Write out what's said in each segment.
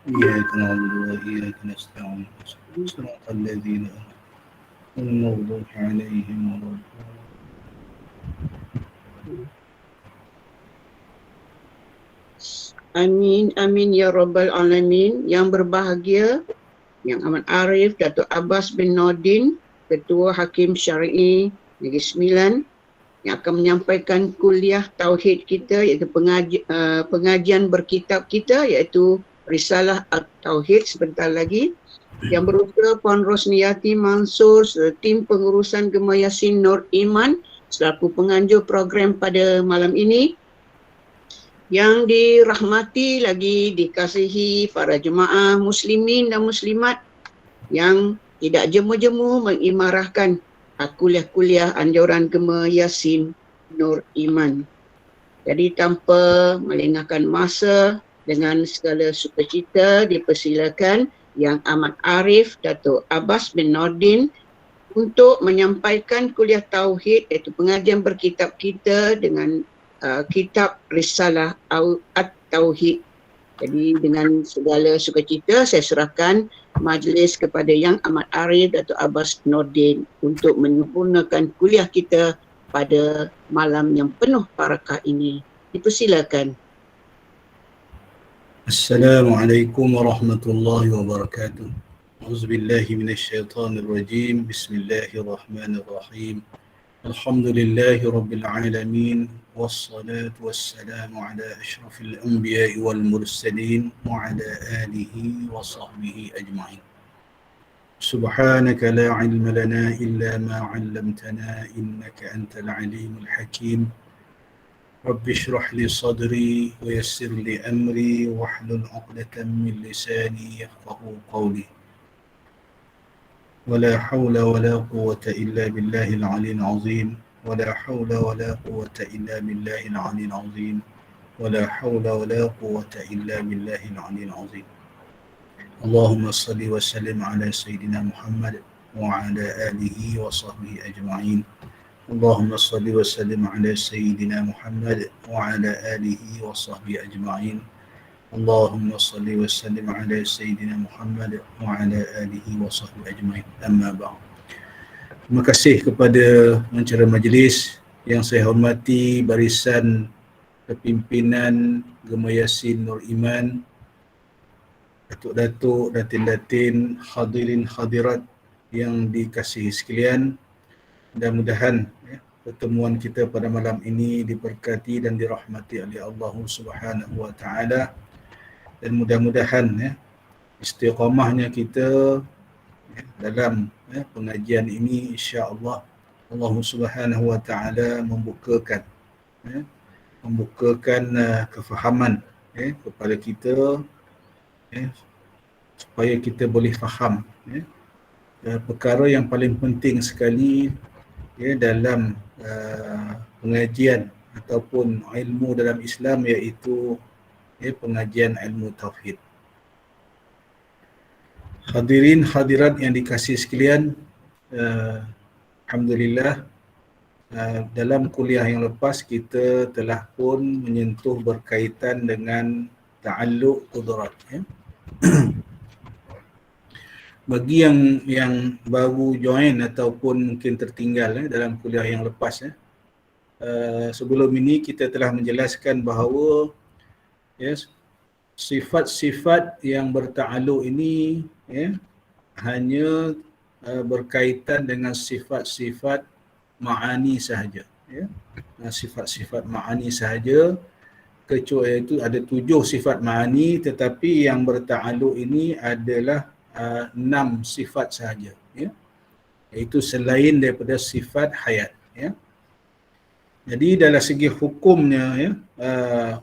إياك نعبد وإياك نستعين صراط الذين أنعمت المغضوب عليهم ولا Amin, amin ya Rabbal Alamin. Yang berbahagia, Yang Amat Arif, Datuk Abbas bin Nordin, Ketua Hakim Syar'i Negeri Sembilan, yang akan menyampaikan kuliah Tauhid kita, iaitu pengajian berkitab kita, iaitu Risalah At-Tauhid sebentar lagi. Yang berusaha Puan Rosniyati Mansur, tim pengurusan Gema Yasin Nur Iman, selaku penganjur program pada malam ini. Yang dirahmati lagi dikasihi para jemaah muslimin dan muslimat yang tidak jemu-jemu mengimarahkan kuliah-kuliah anjuran Gema Yasin Nur Iman. Jadi tanpa melengahkan masa, dengan segala sukacita dipersilakan Yang Amat Arif Datuk Abbas bin Nordin untuk menyampaikan kuliah Tauhid, iaitu pengajian berkitab kita dengan kitab Risalah At-Tauhid. Jadi dengan segala sukacita saya serahkan majlis kepada Yang Amat Arif Datuk Abbas Nordin untuk menyempurnakan kuliah kita pada malam yang penuh barakah ini. Dipersilakan. Assalamualaikum warahmatullahi wabarakatuh. Auzubillahi minasyaitonir rajim. Bismillahirrahmanirrahim. Alhamdulillahi rabbil alamin. Wassalatu wassalamu ala asyrafil anbiya'i wal mursalin wa ala alihi wa sahbihi ajma'in. Subhanaka la ilma lana illa ma 'allamtana innaka antal alimul hakim. رب اشرح لي صدري ويسر لي أمري واحلل عقدة من لساني يفقه قولي ولا حول ولا قوة إلا بالله العلي العظيم ولا حول ولا قوة إلا بالله العلي العظيم ولا حول ولا قوة إلا بالله العلي العظيم اللهم صل وسلم على سيدنا محمد وعلى آله وصحبه أجمعين اللهم صل وسلم على سيدنا محمد وعلى آله وصحبه أجمعين اللهم صل وسلم على سيدنا محمد وعلى آله وصحبه أجمعين أما بعد. Terima kasih kepada pengacara majlis yang saya hormati, barisan kepimpinan Gema Yasin Nur Iman, datuk-datuk, datin-datin, hadirin hadirat yang dikasihi sekalian. Mudah-mudahan pertemuan kita pada malam ini diberkati dan dirahmati oleh Allah Subhanahu wa taala, dan mudah-mudahan istiqamahnya kita dalam pengajian ini, insya-Allah Allah Subhanahu wa taala membukakan kefahaman kepada kita, supaya kita boleh faham perkara yang paling penting sekali dalam pengajian ataupun ilmu dalam Islam, iaitu pengajian ilmu tauhid. Hadirin hadirat yang dikasihi sekalian, alhamdulillah dalam kuliah yang lepas kita telah pun menyentuh berkaitan dengan ta'alluq qudrat. Bagi yang baru join ataupun mungkin tertinggal dalam kuliah yang lepas, sebelum ini kita telah menjelaskan bahawa sifat-sifat yang berta'alluq ini hanya berkaitan dengan sifat-sifat ma'ani sahaja, sifat-sifat ma'ani sahaja, kecuali itu ada 7 sifat ma'ani, tetapi yang berta'alluq ini adalah 6 sifat sahaja, iaitu selain daripada sifat hayat. Jadi dalam segi hukumnya,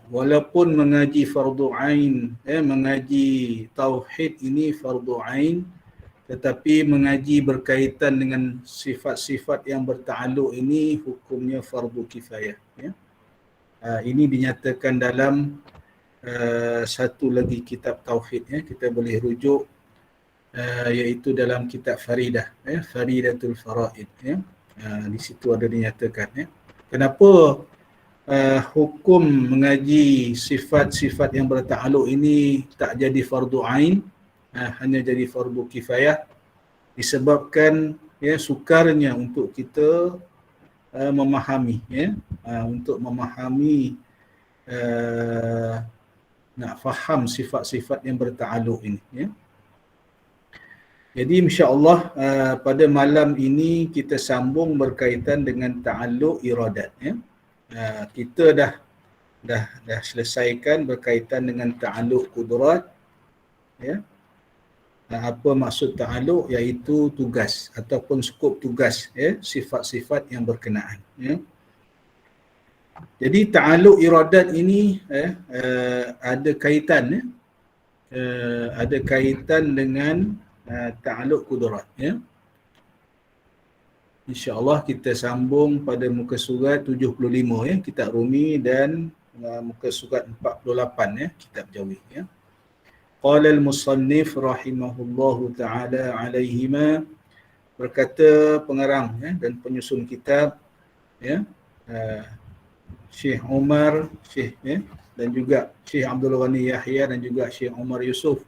walaupun mengaji fardu ain, mengaji tauhid ini fardu ain, tetapi mengaji berkaitan dengan sifat-sifat yang berta'alluq ini hukumnya fardu kifayah. Ini dinyatakan dalam satu lagi kitab tauhid, kita boleh rujuk, iaitu dalam kitab Faridah, Faridatul Faraid. Di situ ada dinyatakan. Kenapa hukum mengaji sifat-sifat yang bertakluk ini tak jadi fardu ain, hanya jadi fardu kifayah, disebabkan sukarnya untuk kita memahami, untuk memahami, nak faham sifat-sifat yang bertakluk ini, Jadi insya-Allah pada malam ini kita sambung berkaitan dengan ta'alluq iradat, kita dah selesaikan berkaitan dengan ta'alluq qudrat, apa maksud ta'alluq, iaitu tugas ataupun skop tugas, sifat-sifat yang berkenaan, Jadi ta'alluq iradat ini ada kaitan, ada kaitan dengan ta'alluq qudrat, InsyaAllah kita sambung pada muka surat 75, kitab Rumi, dan muka surat 48, kitab Jawi, Qala al-musannif rahimahullahu ta'ala alaihima, berkata pengarang dan penyusun kitab, Syekh Umar, dan juga Syekh Abdul Ghani Yahya, dan juga Syekh Umar Yusuf,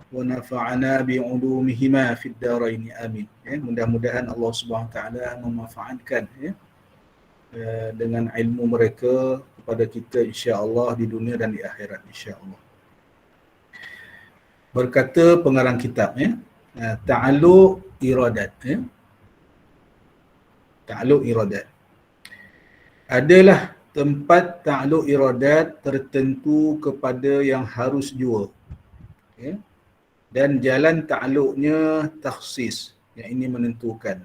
wa nafa'ana bi'ulumihima fid darain, amin. Mudah-mudahan Allah Subhanahu wa taala memanfaatkan dengan ilmu mereka kepada kita insya-Allah di dunia dan di akhirat insya-Allah. Berkata pengarang kitab, ta'alluq iradat, ta'alluq iradat adalah tempat ta'alluq iradat tertentu kepada yang harus jua, dan jalan ta'alluqnya takhsis, yang ini menentukan.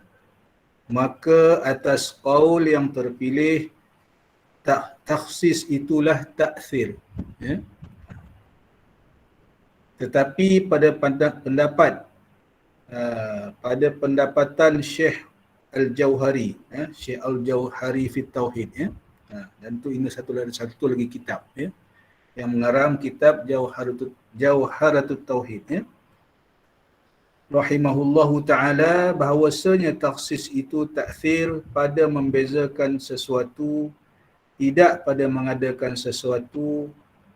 Maka atas qaul yang terpilih, takhsis itulah ta'thir, Tetapi pada pendapat, pada pendapatan Syekh Al-Jauhari, Syekh Al-Jauhari fi Tauhid, dan tu ini satu lagi kitab, yang mengarang kitab Jauharatut Tauhid, rahimahullahu ta'ala, bahawasanya taksis itu ta'thir pada membezakan sesuatu, tidak pada mengadakan sesuatu.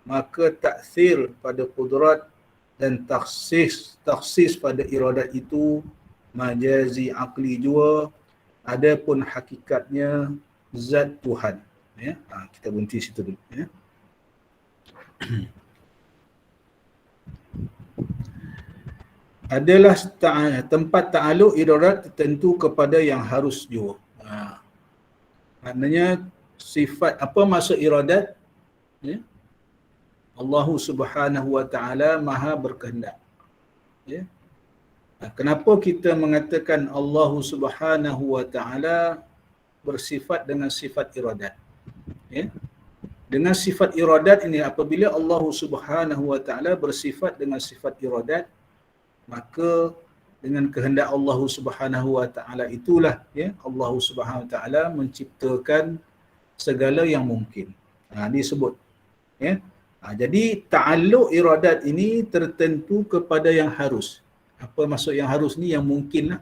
Maka ta'thir pada qudrat dan taksis pada iradat itu majazi aqli jua, adapun hakikatnya zat Tuhan. Kita berhenti situ dulu, adalah tempat ta'alluq iradat tertentu kepada yang harus jua. Maknanya sifat, apa maksud iradat? Allah Subhanahu wa taala maha berkehendak. Kenapa kita mengatakan Allah Subhanahu wa taala bersifat dengan sifat iradat? Dengan sifat iradat ini, apabila Allah Subhanahu wa taala bersifat dengan sifat iradat, maka dengan kehendak Allah Subhanahu wa taala itulah Allah Subhanahu wa taala menciptakan segala yang mungkin. Disebut, jadi ta'alluq iradat ini tertentu kepada yang harus. Apa maksud yang harus ni? Yang mungkin lah,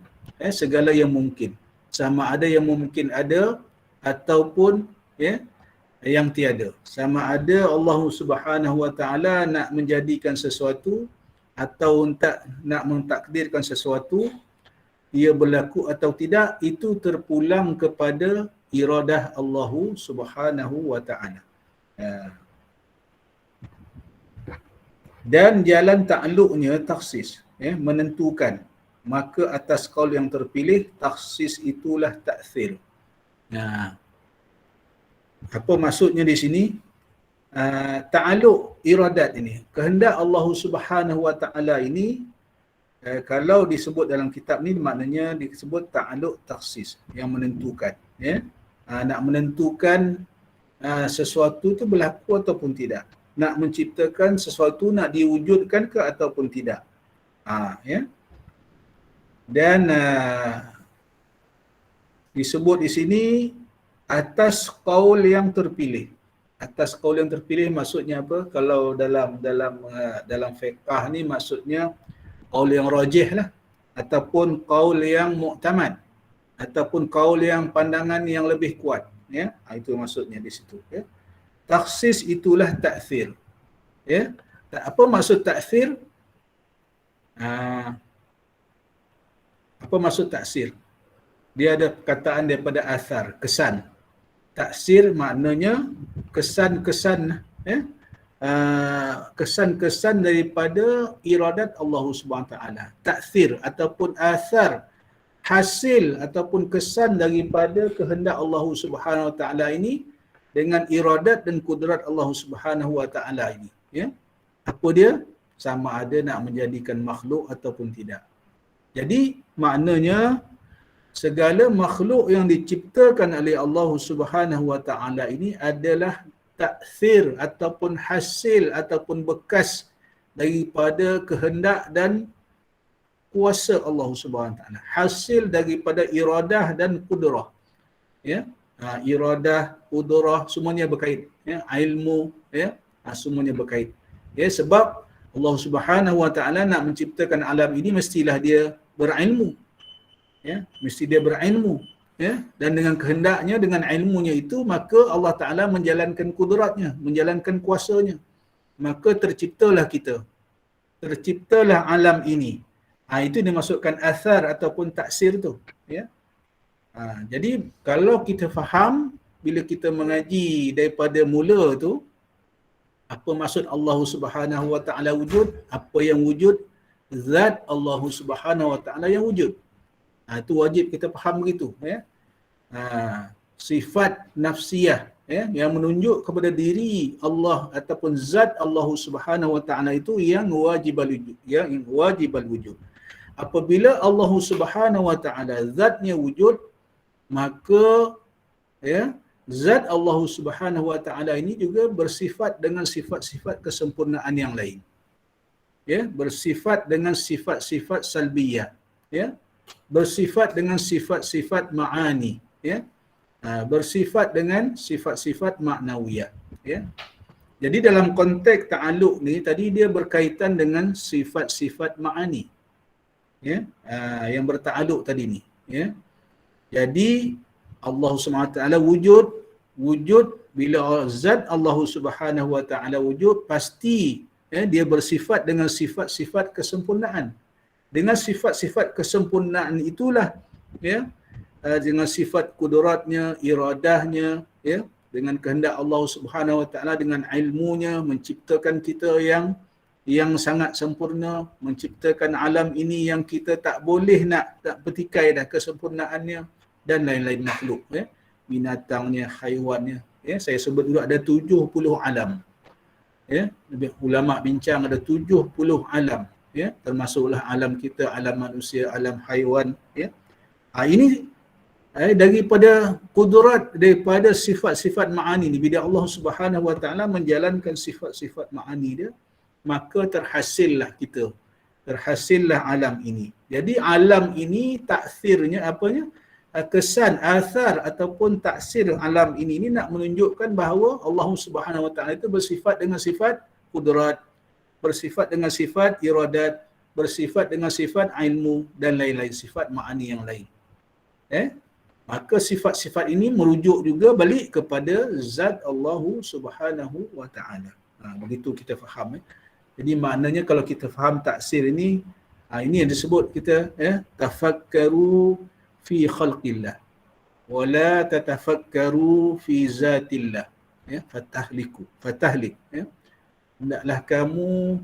segala yang mungkin, sama ada yang mungkin ada ataupun yang tiada. Sama ada Allah Subhanahu wa taala nak menjadikan sesuatu atau nak mentakdirkan sesuatu, ia berlaku atau tidak, itu terpulang kepada iradah Allah Subhanahu wa taala. Dan jalan ta'alluqnya takhsis, menentukan. Maka atas qaul yang terpilih, takhsis itulah ta'thir. Apa maksudnya di sini? Ta'alluq iradat ini, kehendak Allah Subhanahu wa taala ini, kalau disebut dalam kitab ni, maknanya disebut ta'alluq takhsis, yang menentukan, nak menentukan sesuatu tu berlaku ataupun tidak, nak menciptakan sesuatu, nak diwujudkan ke ataupun tidak, dan disebut di sini atas qaul yang terpilih. Atas qaul yang terpilih maksudnya apa? Kalau dalam fiqh ni maksudnya qaul yang rajih lah, ataupun qaul yang mu'tamad, ataupun qaul yang pandangan yang lebih kuat, ya. Itu maksudnya di situ, ya. Takhsis itulah ta'thir, ya. Apa maksud ta'thir? Apa maksud taksir? Dia ada perkataan daripada asar, kesan. Taksir maknanya kesan-kesan, ya. Kesan-kesan daripada iradat Allah Subhanahu taala. Taksir ataupun asar, hasil ataupun kesan daripada kehendak Allah Subhanahu taala ini dengan iradat dan kudrat Allah Subhanahu wa taala ini, ya. Apa dia? Sama ada nak menjadikan makhluk ataupun tidak. Jadi maknanya segala makhluk yang diciptakan oleh Allah Subhanahu wa taala ini adalah taksir ataupun hasil ataupun bekas daripada kehendak dan kuasa Allah Subhanahu wa taala. Hasil daripada iradah dan kudrah. Ya. Iradah, kudrah semuanya berkait, ya. Ilmu, ya. Semuanya berkait. Ya, sebab Allah Subhanahu wa taala nak menciptakan alam ini mestilah dia berilmu. Ya, mesti dia berilmu, ya. Dan dengan kehendaknya, dengan ilmunya itu, maka Allah Taala menjalankan kudratnya, menjalankan kuasanya. Maka terciptalah kita. Terciptalah alam ini. Itu dimaksudkan athar ataupun taksir tu, ya. Jadi kalau kita faham bila kita mengaji daripada mula tu, apa maksud Allah Subhanahu wa taala wujud, apa yang wujud, zat Allah Subhanahu wa taala yang wujud. Itu wajib kita faham begitu, ya. Sifat nafsiyah, ya, yang menunjuk kepada diri Allah ataupun zat Allah Subhanahu wa taala itu yang wajibal wujud, ya, yang wajibal wujud. Apabila Allah Subhanahu wa taala zatnya wujud, maka, ya, zat Allah Subhanahu wa taala ini juga bersifat dengan sifat-sifat kesempurnaan yang lain. Ya, bersifat dengan sifat-sifat salbiyah, ya. Bersifat dengan sifat-sifat ma'ani, ya. Bersifat dengan sifat-sifat maknawiyah, ya. Jadi dalam konteks ta'alluq ni tadi dia berkaitan dengan sifat-sifat ma'ani, ya, yang berta'alluq tadi ni, ya. Jadi Allah Subhanahu wa taala wujud bila zat Allah Subhanahu wa taala wujud, pasti, ya, dia bersifat dengan sifat-sifat kesempurnaan. Dengan sifat-sifat kesempurnaan itulah, ya, dengan sifat kudratnya, iradahnya, ya, dengan kehendak Allah Subhanahu wa taala, dengan ilmunya menciptakan kita yang sangat sempurna, menciptakan alam ini yang kita tak boleh nak petikai dah kesempurnaannya, dan lain-lain makhluk, ya, binatangnya, haiwannya, ya. Saya sebut dulu ada 70 alam, ya. Ulama bincang ada 70 alam, ya, termasuklah alam kita, alam manusia, alam haiwan, ya. Ini daripada kudrat, daripada sifat-sifat ma'ani ni. Bila Allah Subhanahu wa taala menjalankan sifat-sifat ma'ani dia, maka terhasillah kita, terhasillah alam ini. Jadi alam ini taksirnya apanya? Kesan, athar ataupun taksir alam ini nak menunjukkan bahawa Allah Subhanahu wa taala itu bersifat dengan sifat kudrat, bersifat dengan sifat iradat, bersifat dengan sifat ilmu, dan lain-lain sifat ma'ani yang lain. Maka sifat-sifat ini merujuk juga balik kepada zat Allah Subhanahu wa taala. Begitu kita faham, Jadi maknanya kalau kita faham taksir ini, ini yang disebut kita, tafakkaru fi khalqillah wa la tatafakkaru fi zatillah, fatahlik, hendaklah kamu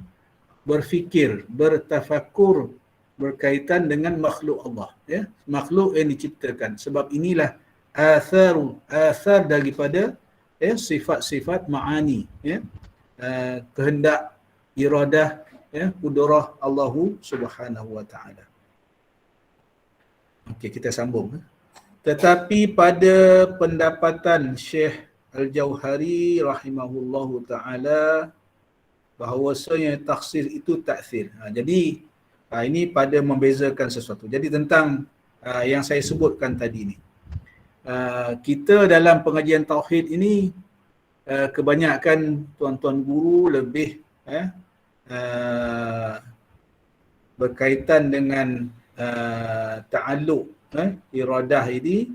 berfikir, bertafakur berkaitan dengan makhluk Allah, ya, makhluk yang diciptakan. Sebab inilah asar daripada, ya, sifat-sifat ma'ani, ya, kehendak, iradah, ya, kudrah Allah Subhanahu wa taala. Okey, kita sambung. Tetapi pada pendapatan Syekh Al-Jauhari rahimahullahu taala, bahawasanya taksir itu taksir. Jadi ini pada membezakan sesuatu. Jadi tentang yang saya sebutkan tadi ni, kita dalam pengajian tauhid ini kebanyakan tuan-tuan guru lebih berkaitan dengan ta'alluq, iradah ini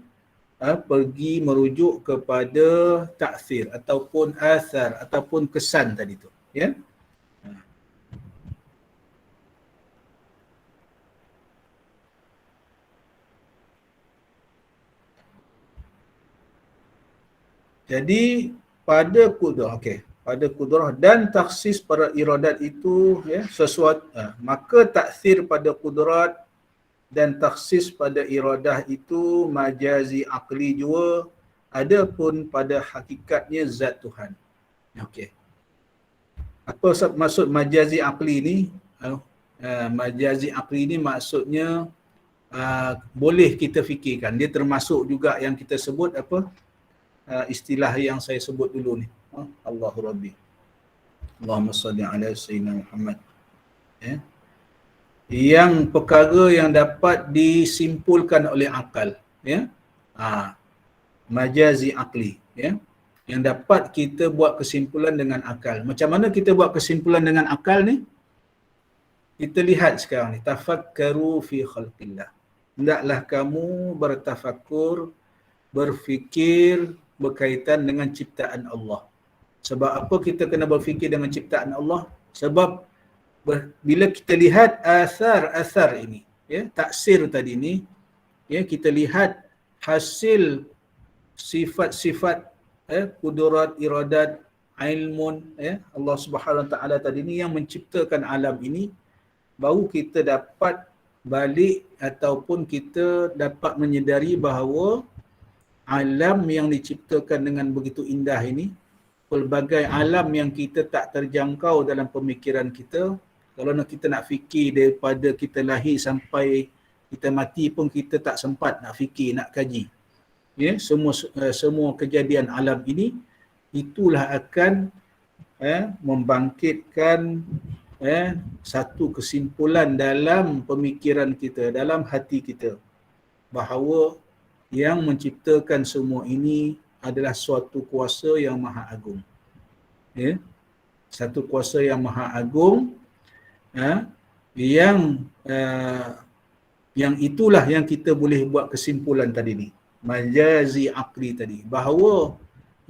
pergi merujuk kepada ta'thir ataupun athar ataupun kesan tadi tu, ya. Jadi pada kudrah, pada kudrah dan taksis pada iradat itu, ya, sesuatu, maka taksir pada kudrat dan taksis pada iradah itu majazi akli jua, adapun pada hakikatnya zat Tuhan. Okey. Apa maksud majazi akli ni? Majazi akli ni maksudnya boleh kita fikirkan. Dia termasuk juga yang kita sebut apa? Istilah yang saya sebut dulu ni. Allahu Rabbi. Allahumma salli ala Sayyidina Muhammad. Ya. Yang perkara yang dapat disimpulkan oleh akal. Ya. Majazi akli. Ya. Yang dapat kita buat kesimpulan dengan akal. Macam mana kita buat kesimpulan dengan akal ni? Kita lihat sekarang ni. Tafakkaru fi khalqillah. Hendaklah kamu bertafakur, berfikir berkaitan dengan ciptaan Allah. Sebab apa kita kena berfikir dengan ciptaan Allah? Sebab bila kita lihat asar ini, ya, taksir tadi ni, ya, kita lihat hasil sifat-sifat, kudurat, iradat, ilmun, ya, Allah Subhanahu Wa Taala tadi ni yang menciptakan alam ini, baru kita dapat balik ataupun kita dapat menyedari bahawa alam yang diciptakan dengan begitu indah ini, pelbagai alam yang kita tak terjangkau dalam pemikiran kita. Kalau kita nak fikir daripada kita lahir sampai kita mati pun kita tak sempat nak fikir, nak kaji. Ya, semua kejadian alam ini, itulah akan membangkitkan satu kesimpulan dalam pemikiran kita, dalam hati kita, bahawa yang menciptakan semua ini adalah suatu kuasa yang maha agung. Ya? Satu kuasa yang maha agung, yang itulah yang kita boleh buat kesimpulan tadi ni. Majazi akli tadi. Bahawa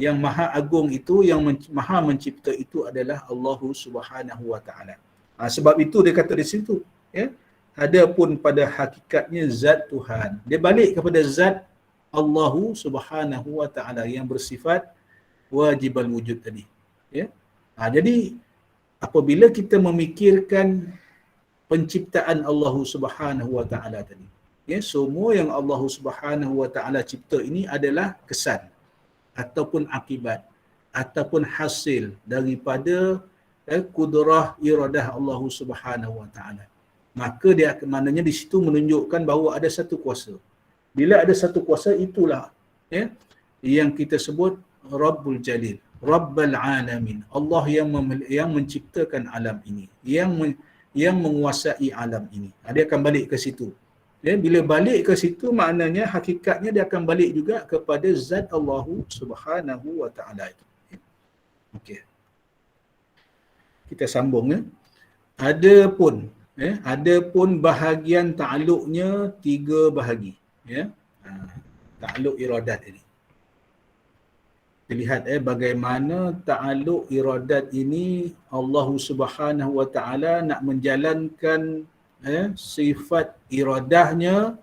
yang maha agung itu, yang maha mencipta itu adalah Allah Subhanahu Wa Taala. Sebab itu dia kata di situ, ya, adapun pada hakikatnya zat Tuhan. Dia balik kepada zat Allah Subhanahu Wa Taala yang bersifat wajibal wujud tadi. Ya. Jadi apabila kita memikirkan penciptaan Allah Subhanahu Wa Taala tadi, ya, semua yang Allah Subhanahu Wa Taala cipta ini adalah kesan ataupun akibat ataupun hasil daripada kudrah iradah Allah Subhanahu Wa Taala. Maka dia maknanya di situ menunjukkan bahawa ada satu kuasa. Bila ada satu kuasa, itulah, ya, yang kita sebut Rabbul Jalil, Rabbul Alamin. Allah yang menciptakan alam ini, yang menguasai alam ini. Dia akan balik ke situ. Ya, bila balik ke situ, maknanya hakikatnya dia akan balik juga kepada zat Allah Subhanahu Wa Taala itu. Okey. Kita sambung, ya. Adapun bahagian ta'alluqnya 3 bahagi, ya. Ta'alluq iradat ini. Kita lihat bagaimana ta'alluq iradat ini Allah Subhanahu Wa Taala nak menjalankan sifat iradahnya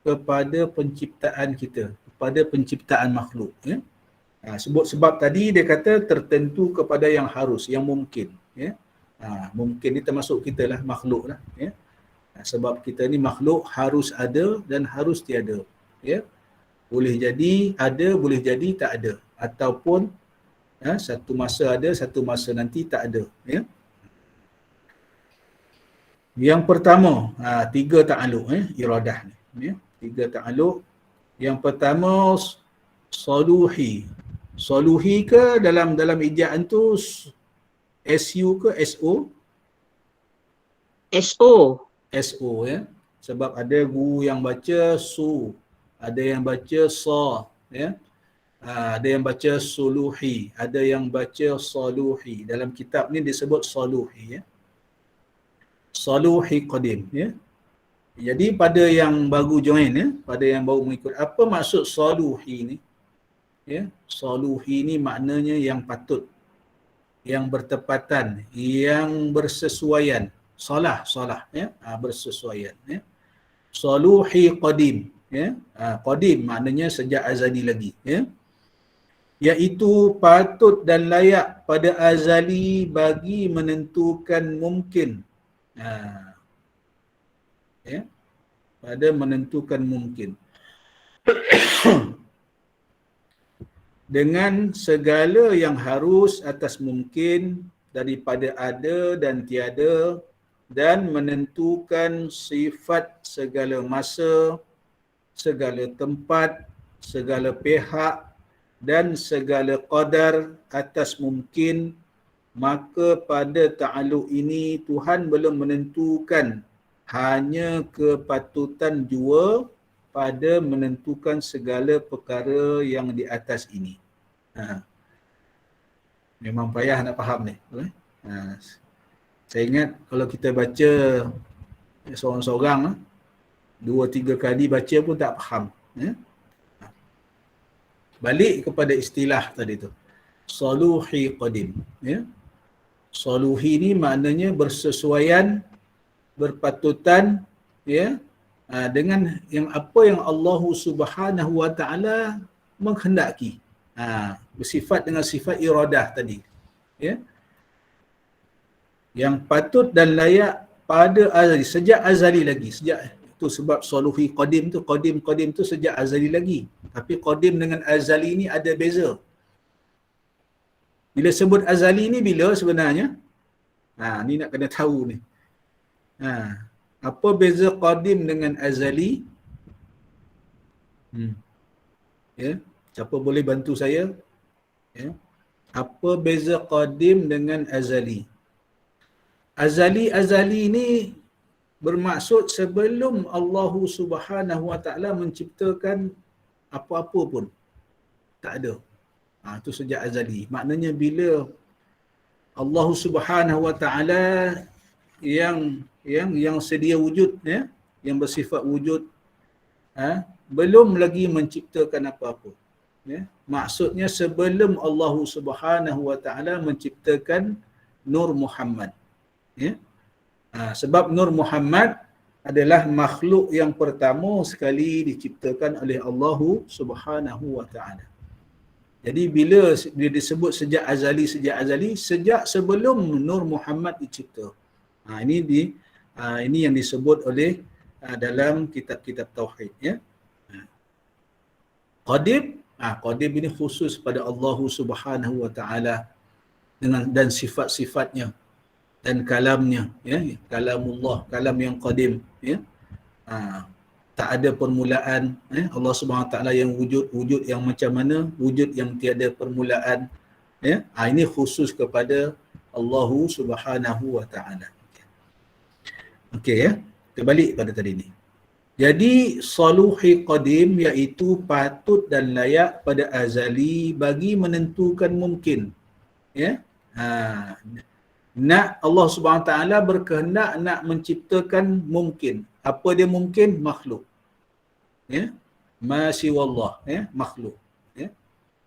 kepada penciptaan kita, kepada penciptaan makhluk, ya. Sebab tadi dia kata tertentu kepada yang harus, yang mungkin, ya. Mungkin ni termasuk kita lah, makhluk lah, ya. Sebab kita ni makhluk, harus ada dan harus tiada, ya. Boleh jadi ada, boleh jadi tak ada, ataupun satu masa ada, satu masa nanti tak ada, ya. Yang pertama, 3 ta'alluq, iradah ni, ya. 3 ta'alluq. Yang pertama saluhi. Saluhi ke dalam ejaan tu SU ke SO? SO, ya. Sebab ada guru yang baca su, ada yang baca sa, ya. Ada yang baca suluhi, ada yang baca saluhi. Dalam kitab ni disebut saluhi, ya. Saluhi qadim, ya. Jadi pada yang baru join ya, pada yang baru mengikut, apa maksud saluhi ni? Ya, saluhi ni maknanya yang patut, yang bertepatan, yang bersesuaian. Salah ya, bersesuaian ya. Saluhi qadim ya. Qadim maknanya sejak azali lagi ya. Iaitu patut dan layak pada azali bagi menentukan mungkin. Ya, pada menentukan mungkin. Dengan segala yang harus atas mungkin daripada ada dan tiada, dan menentukan sifat segala masa, segala tempat, segala pihak dan segala qadar atas mungkin, maka pada ta'alluq ini Tuhan belum menentukan hanya kepatutan jua pada menentukan segala perkara yang di atas ini. Memang payah nak faham ni. Saya ingat kalau kita baca seorang-seorang 2-3 kali baca pun tak faham. Balik kepada istilah tadi tu. Saluhi qadim. Ya. Saluhi ni maknanya bersesuaian, berpatutan ya, dengan yang apa yang Allah Subhanahu Wa Taala menghendaki. Bersifat dengan sifat iradah tadi. Ya. Yang patut dan layak pada azali, sejak azali lagi. Sejak itu sebab saluhi qadim tu, qadim tu sejak azali lagi. Tapi qadim dengan azali ni ada beza. Bila sebut azali ni bila sebenarnya? Ni nak kena tahu ni. Apa beza qadim dengan azali? Ya, siapa boleh bantu saya? Ya. Apa beza qadim dengan azali? Azali ni bermaksud sebelum Allah Subhanahu Wa Taala menciptakan apa-apa pun. Tak ada. Itu sejak azali. Maknanya bila Allah Subhanahu Wa Taala yang sedia wujud ya, yang bersifat wujud, belum lagi menciptakan apa-apa. Ya. Maksudnya sebelum Allah Subhanahu Wa Taala menciptakan Nur Muhammad. Ya. Sebab Nur Muhammad adalah makhluk yang pertama sekali diciptakan oleh Allah Subhanahu Wa Taala. Jadi bila disebut sejak azali, sejak sebelum Nur Muhammad dicipta. Ini yang disebut oleh dalam kitab-kitab tauhid ya. Qadim ini khusus pada Allah Subhanahu Wa Taala dan sifat-sifatnya dan kalamnya ya, kalamullah, kalam yang qadim ya. Tak ada permulaan ya. Allah Subhanahu Wa Taala yang wujud yang macam mana, wujud yang tiada permulaan ya. Ini khusus kepada Allah Subhanahu Wa Taala. Okey ya. Kita balik pada tadi ni. Jadi saluhi qadim iaitu patut dan layak pada azali bagi menentukan mungkin ya. Nak Allah Subhanahu Taala berkehendak nak menciptakan mungkin. Apa dia mungkin? Makhluk. Ya. Masya Allah ya, makhluk ya.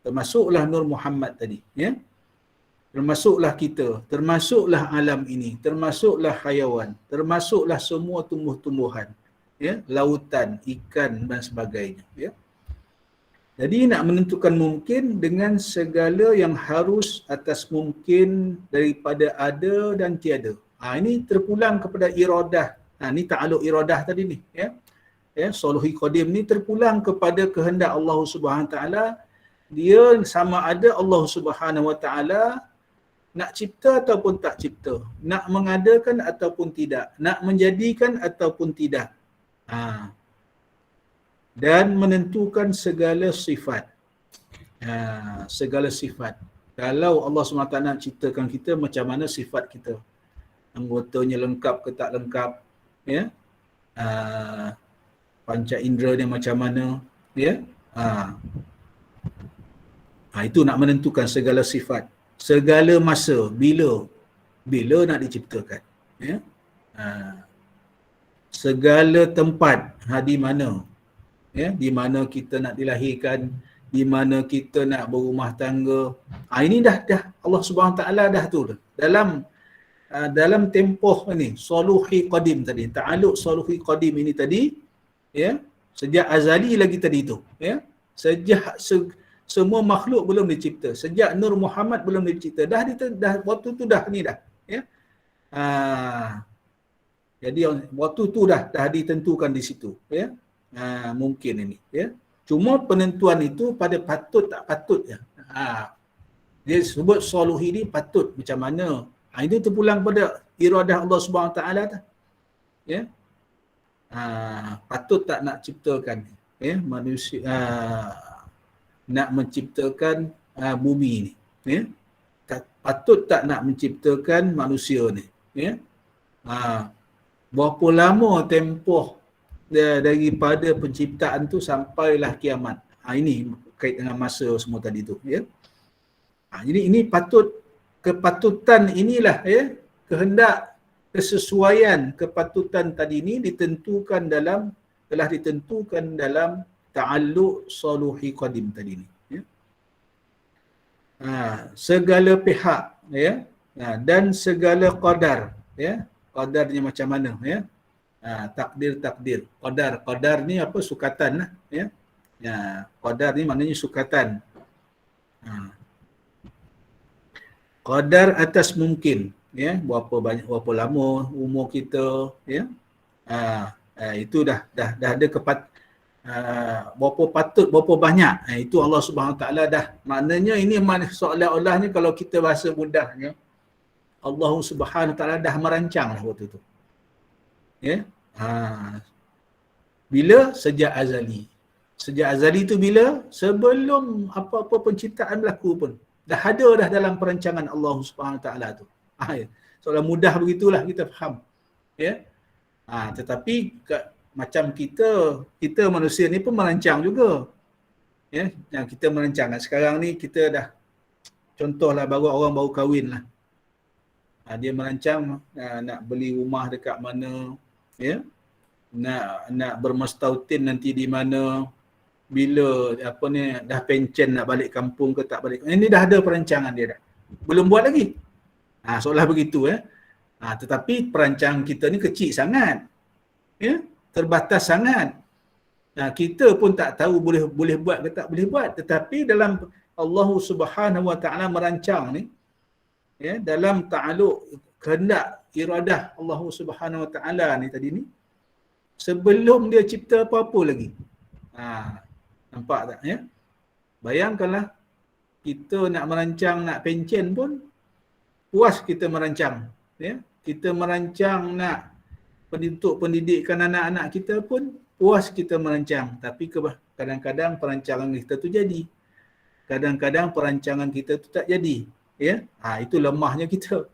Termasuklah Nur Muhammad tadi ya. Termasuklah kita, termasuklah alam ini, termasuklah hayawan, termasuklah semua tumbuh-tumbuhan ya, lautan, ikan dan sebagainya ya. Jadi nak menentukan mungkin dengan segala yang harus atas mungkin daripada ada dan tiada. Ini terpulang kepada iradah. Ni ta'alluq iradah tadi ni ya. Ya, saluhi qadim ni terpulang kepada kehendak Allah Subhanahu Taala. Dia sama ada Allah Subhanahu Wa Taala nak cipta ataupun tak cipta, nak mengadakan ataupun tidak, nak menjadikan ataupun tidak. Dan menentukan segala sifat. Segala sifat. Kalau Allah SWT nak ciptakan kita, macam mana sifat kita? Anggotanya lengkap ke tak lengkap? Ya. Panca indera dia macam mana? Ya. Itu nak menentukan segala sifat. Segala masa, bila nak diciptakan. Ya. segala tempat, di mana, ya, di mana kita nak dilahirkan, di mana kita nak berumah tangga. Ini dah Allah Subhanahu Wa Taala dah tu dalam tempoh ni soluhi qadim tadi, ta'alluq soluhi qadim ini tadi, ya, sejak azali lagi tadi tu, ya, sejak semua makhluk belum dicipta, sejak Nur Muhammad belum dicipta, dah waktu tu dah ni dah, ya. Jadi waktu tu dah ditentukan di situ, ya. Mungkin ini, ya. Cuma penentuan itu pada patut tak patut, ya. Dia sebut soluhi ni patut macam mana. Itu terpulang pada iradah Allah Subhanahu Wa Taala tu, ya. Patut tak nak ciptakan, ya, manusia, nak menciptakan bumi ni, ya. Patut tak nak menciptakan manusia ni, ya. Berapa lama tempoh daripada penciptaan tu sampailah kiamat. Ini kait dengan masa semua tadi tu, ya. Jadi ini kepatutan inilah, ya, kehendak, kesesuaian kepatutan tadi ni telah ditentukan dalam ta'alluq soluhi qadim tadi ni, ya. Segala pihak, ya, dan segala qadar, ya. Qadarnya macam mana, ya. Takdir. Qadar ni apa? Sukatan lah, ya. Qadar ni maknanya sukatan. Qadar atas mungkin, ya, berapa lama umur kita, ya. Itu dah ada berapa patut, berapa banyak. Itu Allah Subhanahu Wa Taala dah. Maknanya ini seolah-olahnya kalau kita bahasa mudahnya, Allah Subhanahu Wa Taala dah merancang lah waktu tu, ya. Bila? Sejak azali. Sejak azali tu bila? Sebelum apa-apa penciptaan berlaku pun dah ada dah dalam perancangan Allah Subhanahu Wa Taala tu. Soalan mudah begitulah kita faham, ya. Tetapi macam kita manusia ni pun merancang juga, ya. Yang kita merancang sekarang ni, kita dah, contohlah orang baru kahwin lah, dia merancang nak beli rumah dekat mana, ya, nak bermastautin nanti di mana, bila dah pencen nak balik kampung ke tak balik. Ini dah ada perancangan dia dah. Belum buat lagi. Seolah begitu, ya. Tetapi perancangan kita ni kecil sangat, ya, terbatas sangat. Kita pun tak tahu boleh buat ke tak boleh buat. Tetapi dalam Allah Subhanahu Wa Taala merancang ni, ya, dalam ta'alluq kehendak iradah Allah Subhanahu Wa Taala ni tadi ni, sebelum dia cipta apa-apa lagi. Nampak tak, ya? Bayangkanlah kita nak merancang nak pencen pun puas kita merancang, ya. Kita merancang nak pendidikan anak-anak kita pun puas kita merancang, tapi kadang-kadang perancangan kita tu jadi, kadang-kadang perancangan kita tu tak jadi, ya. Itu lemahnya kita.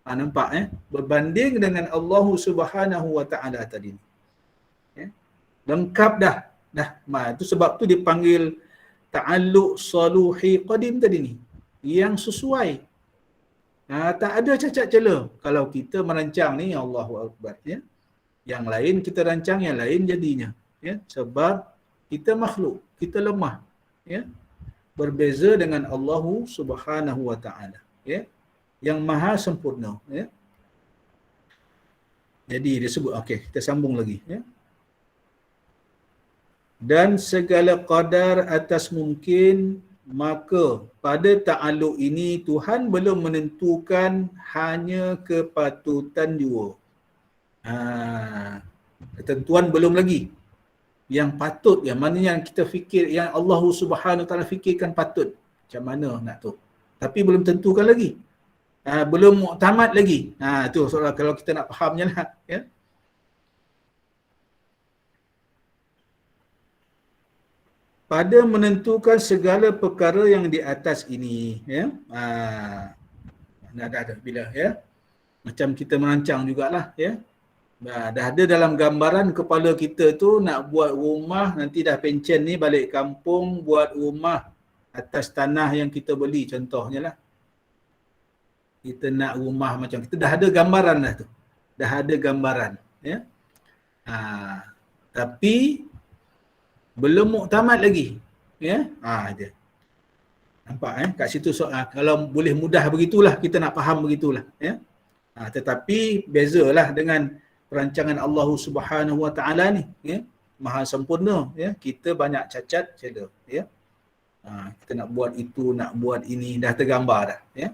Nampak, ya, berbanding dengan Allah Subhanahu Wa Taala tadi ni, ya, lengkap dah. Itu sebab tu dipanggil ta'alluq soluhi qadim tadi ni, yang sesuai. Tak ada cacat cela. Kalau kita merancang ni, Allahu Akbar, ya. Yang lain kita rancang, yang lain jadinya, ya. Sebab kita makhluk, kita lemah, ya. Berbeza dengan Allah Subhanahu Wa Taala, ya, yang maha sempurna, ya. Jadi dia sebut, okey, kita sambung lagi, ya. Dan segala qadar atas mungkin, maka pada ta'alluq ini Tuhan belum menentukan hanya kepatutan jua. Ketentuan belum lagi. Yang patut, yang mana yang kita fikir, yang Allah Subhanahu Wa Taala fikirkan patut, macam mana nak tu. Tapi belum tentukan lagi. Belum muktamad lagi. Tu soalan kalau kita nak fahamnya lah, ya. Pada menentukan segala perkara yang di atas ini, ya. Ada bila, ya. Macam kita merancang jugalah, ya. Dah ada dalam gambaran kepala kita tu nak buat rumah, nanti dah pencen ni balik kampung buat rumah atas tanah yang kita beli, contohnya lah. Kita nak rumah macam, kita dah ada gambaran dah tu. Dah ada gambaran, ya. Tapi belum muktamad lagi. Ya. Dia. Nampak kat situ kalau boleh mudah begitulah kita nak faham begitulah, ya. Tetapi bezalah dengan perancangan Allah Subhanahu Wa Taala ni, ya. Maha sempurna, ya. Kita banyak cacat cela, ya. Kita nak buat itu, nak buat ini, dah tergambar dah, ya.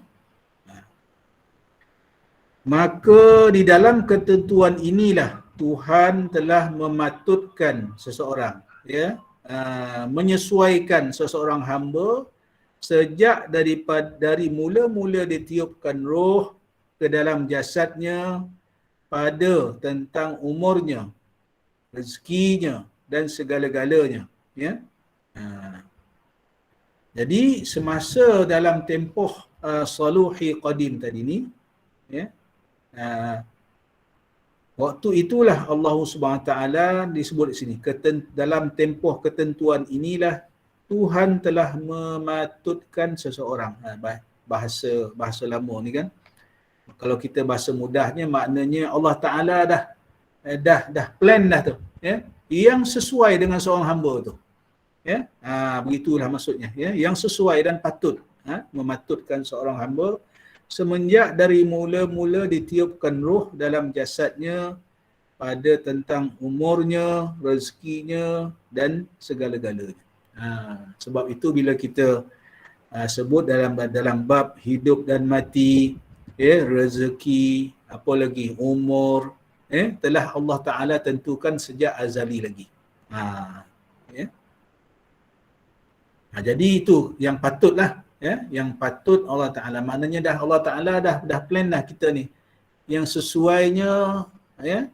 Maka di dalam ketentuan inilah Tuhan telah mematutkan seseorang, ya, menyesuaikan seseorang hamba sejak dari mula-mula ditiupkan roh ke dalam jasadnya pada tentang umurnya, rezekinya dan segala-galanya, ya. Jadi semasa dalam tempoh saluhi qadim tadi ni, ya, waktu itulah Allah Subhanahu Wa Taala disebut di sini, dalam tempoh ketentuan inilah Tuhan telah mematutkan seseorang. Bahasa lama ni kan. Kalau kita bahasa mudahnya, maknanya Allah Taala dah plan dah tu, ya, yang sesuai dengan seorang hamba tu, ya. Begitulah maksudnya, ya, yang sesuai dan patut, mematutkan seorang hamba semenjak dari mula-mula ditiupkan roh dalam jasadnya pada tentang umurnya, rezekinya dan segala-galanya. Sebab itu bila kita sebut dalam bab hidup dan mati, ya, rezeki, apa lagi, umur, telah Allah Taala tentukan sejak azali lagi. Ya. Jadi itu yang patutlah, ya, yang patut Allah Taala. Maknanya Allah Taala dah plan dah kita ni yang sesuainya, ya.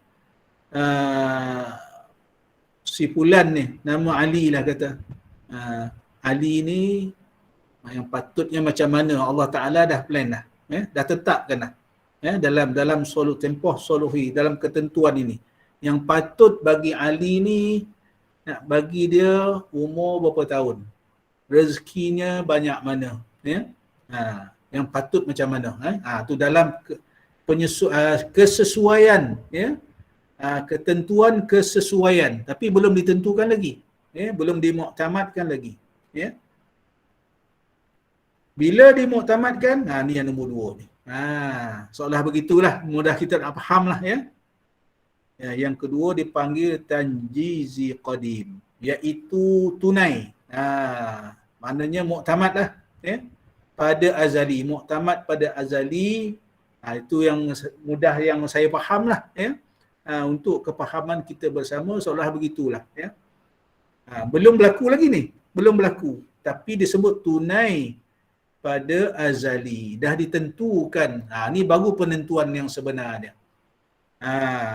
Si fulan ni nama Ali lah kata. Ali ni yang patutnya macam mana, Allah Taala dah plan dah, ya, dah tetapkan dah, ya, dalam tempoh soluhi, dalam ketentuan ini. Yang patut bagi Ali ni, nak bagi dia umur berapa tahun, rezekinya banyak mana, ya. Yang patut macam mana, tu dalam kesesuaian, ya. Ketentuan kesesuaian, tapi belum ditentukan lagi, ya, belum dimuktamadkan lagi, ya. Bila dimuktamadkan, ni yang nombor 2 ni. Seolah begitulah, mudah kita nak faham lah, ya. Yang kedua dipanggil tanjizi qadim, iaitu tunai. Maknanya muktamad lah, ya, pada azali, muktamad pada azali. Itu yang mudah yang saya faham lah, ya. Untuk kepahaman kita bersama, seolah begitulah, ya. Belum berlaku lagi ni, belum berlaku, tapi disebut tunai pada azali, dah ditentukan. Ni baru penentuan yang sebenarnya.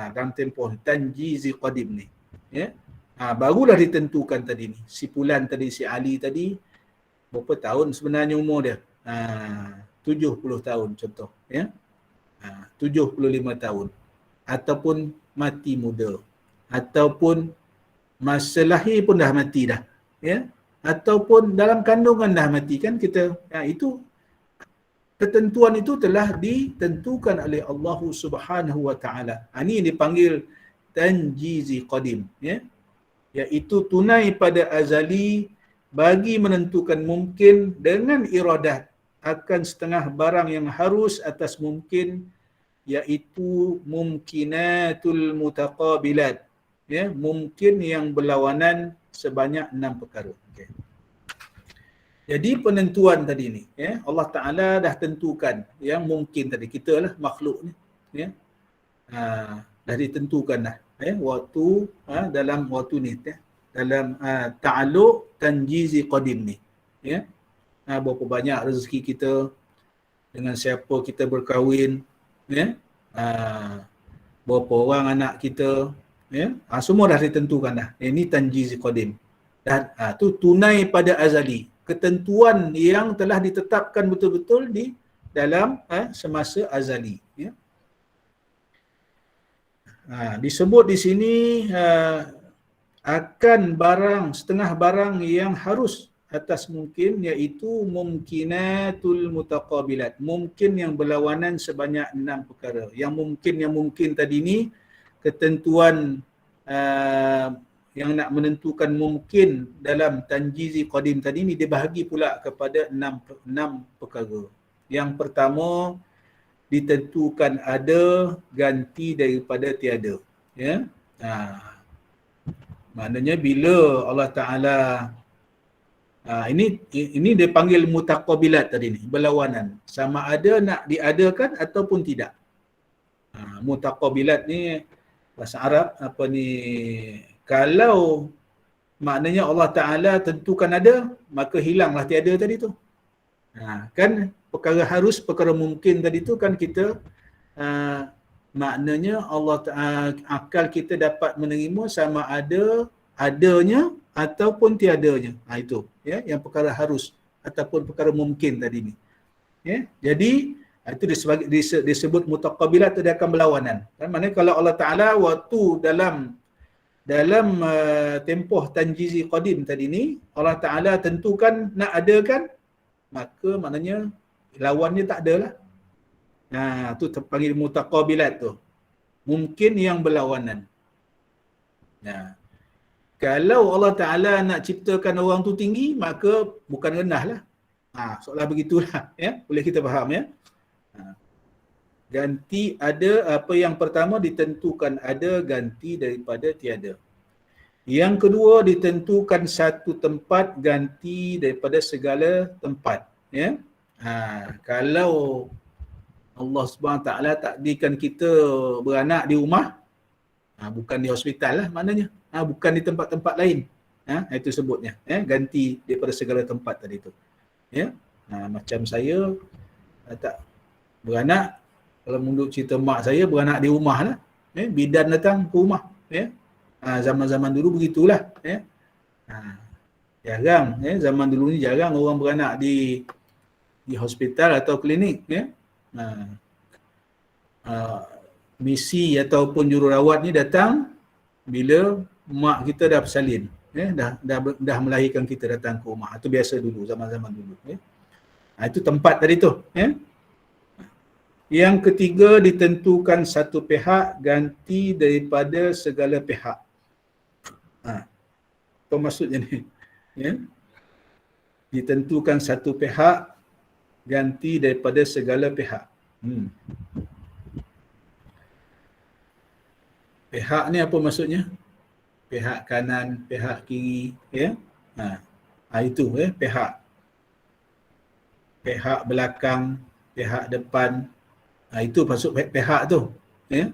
Dalam tempoh tanjizi qadim ni, ya. Barulah ditentukan tadi ni. Si Fulan tadi, si Ali tadi, berapa tahun sebenarnya umur dia? 70 tahun contoh, ya. 75 tahun. Ataupun mati muda. Ataupun masa lahir pun dah mati dah, ya. Ataupun dalam kandungan dah mati, kan kita, itu ketentuan itu telah ditentukan oleh Allah Subhanahu Wa Taala. Ini dipanggil tanjizi qadim, ya, iaitu tunai pada azali bagi menentukan mungkin dengan iradat akan setengah barang yang harus atas mungkin, iaitu mumkinatul mutaqabilat, ya, mungkin yang berlawanan sebanyak 6 perkara. Okay. Jadi penentuan tadi ni, ya, Allah Taala dah tentukan yang mungkin tadi, kita lah makhluk ni, ya, dah ditentukan dah, ya, waktu, dalam waktu ni, ya, dalam ta'alluq tanjizi qadim ni, ya. Berapa banyak rezeki kita, dengan siapa kita berkahwin, ya, berapa orang anak kita, ya, semua dah ditentukan dah. Ini tanjizi qadim. Dan tu tunai pada azali, ketentuan yang telah ditetapkan betul-betul di dalam semasa azali, ya. Disebut di sini akan setengah barang yang harus atas mungkin, iaitu mumkinatul mutaqabilat, mungkin yang berlawanan sebanyak 6 perkara. Yang mungkin tadi ni ketentuan yang nak menentukan mungkin dalam tanjizi qadim tadi ni, dia bahagi pula kepada enam perkara. Yang pertama, ditentukan ada ganti daripada tiada. Ya. Maknanya bila Allah Ta'ala ini dia panggil mutaqabilat tadi ni, berlawanan. Sama ada nak diadakan ataupun tidak. Mutaqabilat ni bahasa Arab kalau maknanya Allah Ta'ala tentukan ada, maka hilanglah tiada tadi tu. Kan perkara harus, perkara mungkin tadi tu kan kita maknanya Allah akal kita dapat menerima sama ada adanya ataupun tiadanya. Itu ya, yang perkara harus ataupun perkara mungkin tadi ni. Ya, jadi itu disebut mutaqabilat, itu dia akan berlawanan. Kan maknanya kalau Allah Ta'ala waktu dalam tempoh tanjizi qadim tadi ni, Allah Ta'ala tentukan nak adakan, maka maknanya lawannya tak ada lah. Tu terpanggil mutaqabilat tu. Mungkin yang berlawanan. Kalau Allah Ta'ala nak ciptakan orang tu tinggi, maka bukan rendah lah. Soalan begitulah. Ya? Boleh kita faham ya. Ganti ada, apa yang pertama ditentukan ada ganti daripada tiada. Yang kedua ditentukan satu tempat ganti daripada segala tempat. Ya? Kalau Allah SWT takdirkan kita beranak di rumah, bukan di hospital lah maknanya, bukan di tempat-tempat lain, itu sebutnya ganti daripada segala tempat tadi tu. Ya? Macam saya tak beranak, kalau menurut cerita mak saya beranak di rumah lah, bidan datang ke rumah. Ya? Zaman-zaman dulu begitulah. Ya? Jarang, zaman dulu ni jarang orang beranak di hospital atau klinik. Ya? Misi ataupun jururawat ni datang bila mak kita dah bersalin, dah melahirkan kita, datang ke rumah. Itu biasa dulu, zaman-zaman dulu. Itu tempat tadi tu. Yang ketiga ditentukan satu pihak ganti daripada segala pihak. Apa maksudnya ni? Ditentukan satu pihak ganti daripada segala pihak. Pihak ni apa maksudnya? Pihak kanan, pihak kiri, ya. Itu pihak. Pihak belakang, pihak depan. Itu maksud pihak tu. Ya.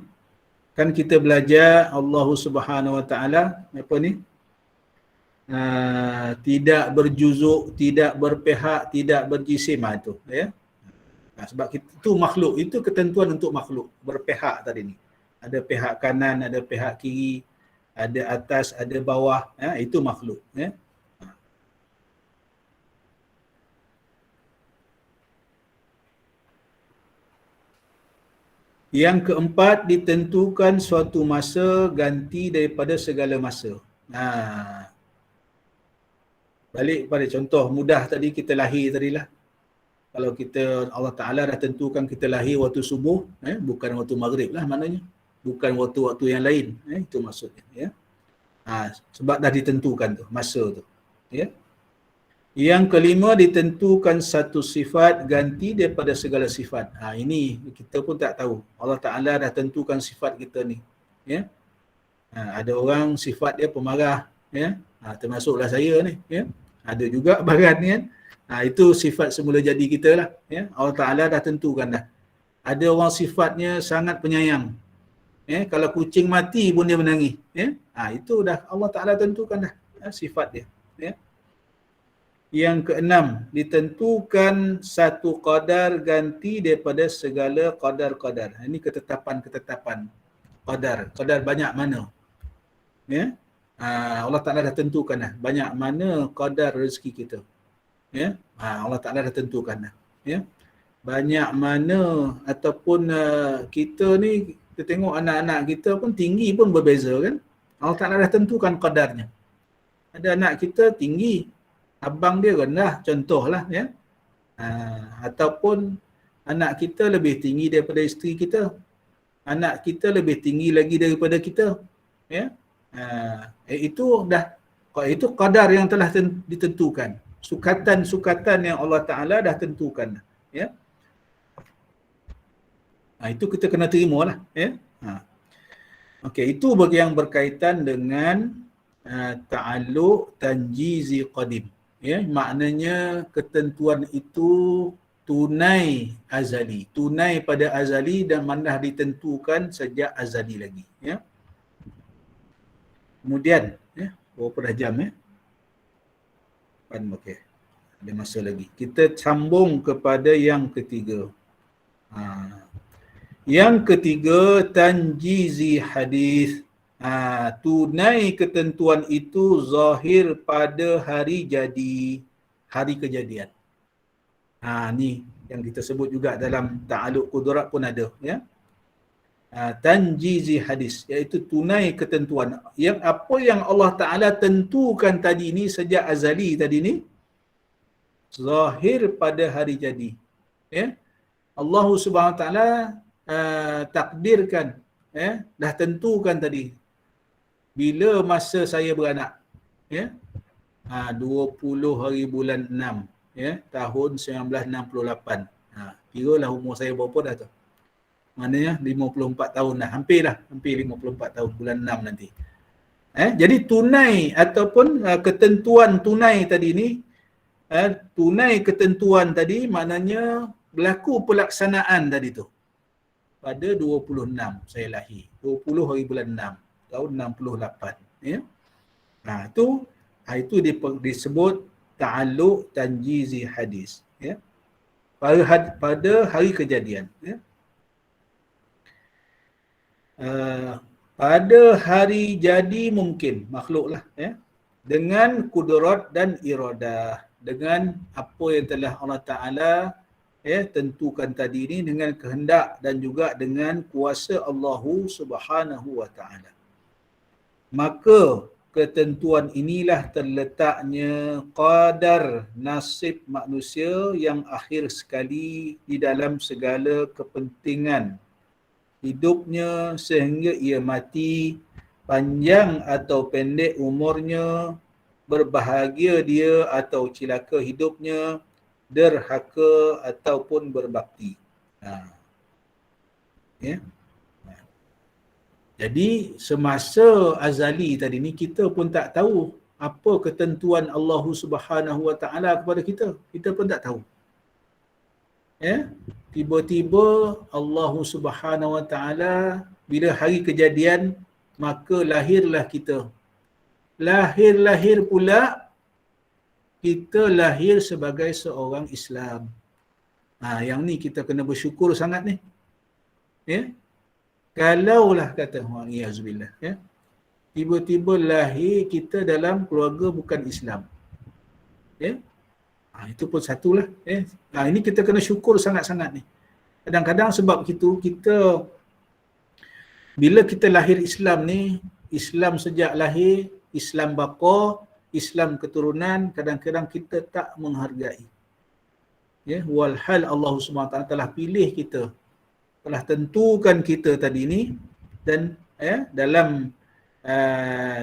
Kan kita belajar Allah Subhanahu Wa Taala apa ni? Tidak berjuzuk, tidak berpihak, tidak berjisim, itu ya. Sebab kita tu makhluk, itu ketentuan untuk makhluk, berpihak tadi ni. Ada pihak kanan, ada pihak kiri, ada atas, ada bawah, itu makhluk, ya. Yang keempat, ditentukan suatu masa ganti daripada segala masa. Balik pada contoh mudah tadi, kita lahir tadilah. Kalau kita, Allah Ta'ala dah tentukan kita lahir waktu subuh, bukan waktu maghrib lah maknanya. Bukan waktu-waktu yang lain. Itu maksudnya. Ya. Sebab dah ditentukan tu, masa tu. Ya. Yang kelima, ditentukan satu sifat ganti daripada segala sifat. Ini kita pun tak tahu. Allah Ta'ala dah tentukan sifat kita ni. Ya. Ada orang sifat dia pemarah. Ya. Termasuklah saya ni. Ya. Ada juga barat ni kan. Itu sifat semula jadi kita lah. Ya. Allah Ta'ala dah tentukan dah. Ada orang sifatnya sangat penyayang. Kalau kucing mati pun dia menangis. Itu dah Allah Ta'ala tentukan dah. Sifat dia. Ya. Yang keenam, ditentukan satu qadar ganti daripada segala qadar-qadar. Ini ketetapan-ketetapan qadar. Qadar banyak mana. Ya. Allah Ta'ala dah tentukan dah. Banyak mana qadar rezeki kita. Ya. Allah Ta'ala dah tentukan dah. Ya. Banyak mana ataupun kita ni, kita tengok anak-anak kita pun tinggi pun berbeza kan. Allah Ta'ala dah tentukan qadarnya. Ada anak kita tinggi, abang dia rendah, contohlah ya. Ataupun anak kita lebih tinggi daripada isteri kita. Anak kita lebih tinggi lagi daripada kita. Ya. Itu dah, itu qadar yang telah ditentukan. Sukatan-sukatan yang Allah Ta'ala dah tentukan. Ya. Itu kita kena terima lah. Ya. Okey, itu bagi yang berkaitan dengan ta'alluq tanjizi qadim. Ya, maknanya ketentuan itu tunai azali, tunai pada azali dan mana ditentukan sejak azali lagi. Ya. Kemudian, ya, berapa dah jam ya? Okey, ada masa lagi. Kita sambung kepada yang ketiga. Yang ketiga, tanjizi hadis. Tunai ketentuan itu zahir pada hari jadi, hari kejadian. Ni yang kita sebut juga dalam ta'alluq qudrat pun ada, ya. Tanjizi hadis, iaitu tunai ketentuan. Yang apa yang Allah Ta'ala tentukan tadi ni sejak azali tadi ni zahir pada hari jadi. Ya. Allah Subhanahu Wa Ta'ala takdirkan, dah tentukan tadi bila masa saya beranak, ya, 20 hari bulan 6, ya, tahun 1968. Kiralah umur saya berapa dah tu, maknanya 54 tahun dah, hampir 54 tahun bulan 6 nanti. Jadi tunai ataupun ketentuan tunai tadi ni, tunai ketentuan tadi maknanya berlaku pelaksanaan tadi tu pada 26 saya lahir, 20 hari bulan 6 tahun 68, ya. Itu disebut ta'alluq tanjizi hadis, ya, pada hari kejadian, ya. Pada hari jadi mungkin makhluklah, ya, dengan kudrat dan iradah, dengan apa yang telah Allah Ta'ala tentukan tadi ni, dengan kehendak dan juga dengan kuasa Allah Subhanahu Wa Ta'ala. Maka ketentuan inilah terletaknya qadar nasib manusia yang akhir sekali di dalam segala kepentingan hidupnya sehingga ia mati, panjang atau pendek umurnya, berbahagia dia atau celaka hidupnya, derhaka ataupun berbakti. Ya. Jadi semasa azali tadi ni kita pun tak tahu apa ketentuan Allah Subhanahu Wa Ta'ala kepada kita. Kita pun tak tahu. Ya. Tiba-tiba Allah Subhanahu Wa Ta'ala bila hari kejadian, maka lahirlah kita. Lahir pula kita lahir sebagai seorang Islam. Yang ni kita kena bersyukur sangat ni. Ya. Kalaulah kata wa'iyazbillah, ya, tiba-tiba lahir kita dalam keluarga bukan Islam, ya, itu pun satulah, ya. Ini kita kena syukur sangat-sangat ni. Kadang-kadang sebab itu kita bila kita lahir Islam ni, Islam sejak lahir, Islam bapa, Islam keturunan, kadang-kadang kita tak menghargai. Ya, walhal Allah SWT telah pilih kita, telah tentukan kita tadi ni, dan dalam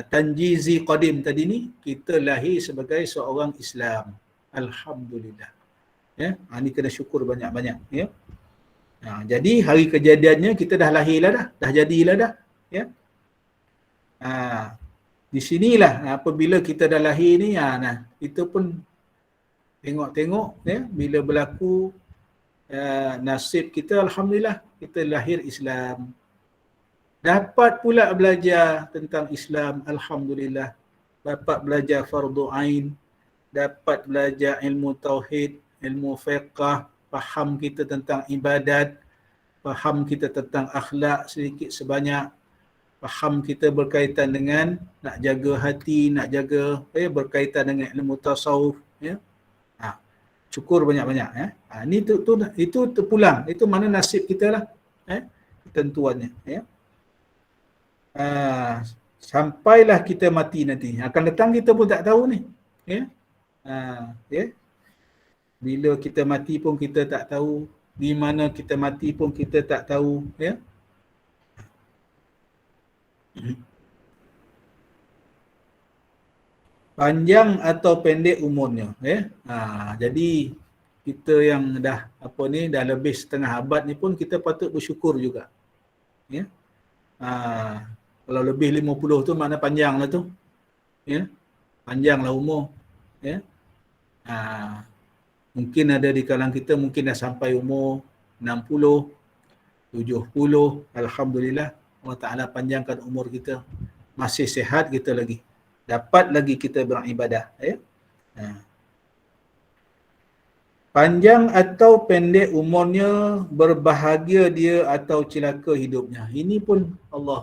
tanjizi qadim tadi ni kita lahir sebagai seorang Islam. Alhamdulillah. Ya, ini kena syukur banyak-banyak, ya. Jadi hari kejadiannya kita dah lahirlah dah jadilah dah, ya. Di sinilah apabila kita dah lahir ni, kita pun tengok-tengok, ya, bila berlaku nasib kita, alhamdulillah kita lahir Islam. Dapat pula belajar tentang Islam, alhamdulillah. Dapat belajar fardu ain, dapat belajar ilmu tauhid, ilmu fiqh, faham kita tentang ibadat, faham kita tentang akhlak sedikit sebanyak, faham kita berkaitan dengan nak jaga hati, nak jaga berkaitan dengan ilmu tasawuf, ya. Syukur banyak-banyak, ya. Itu terpulang, itu mana nasib kita lah, ketentuannya, ya. Sampailah kita mati nanti, akan datang kita pun tak tahu ni, ya. Ya. Bila kita mati pun kita tak tahu, di mana kita mati pun kita tak tahu, ya. Panjang atau pendek umurnya, jadi kita yang dah dah lebih setengah abad ni pun kita patut bersyukur juga, ya. Kalau lebih 50 tu makna panjang lah tu, ya. Panjanglah umur, ya. Mungkin ada di kalangan kita mungkin dah sampai umur 60, 70, alhamdulillah Allah Taala panjangkan umur kita, masih sihat kita lagi, dapat lagi kita beribadah, ya. Panjang atau pendek umurnya, berbahagia dia atau celaka hidupnya. Ini pun Allah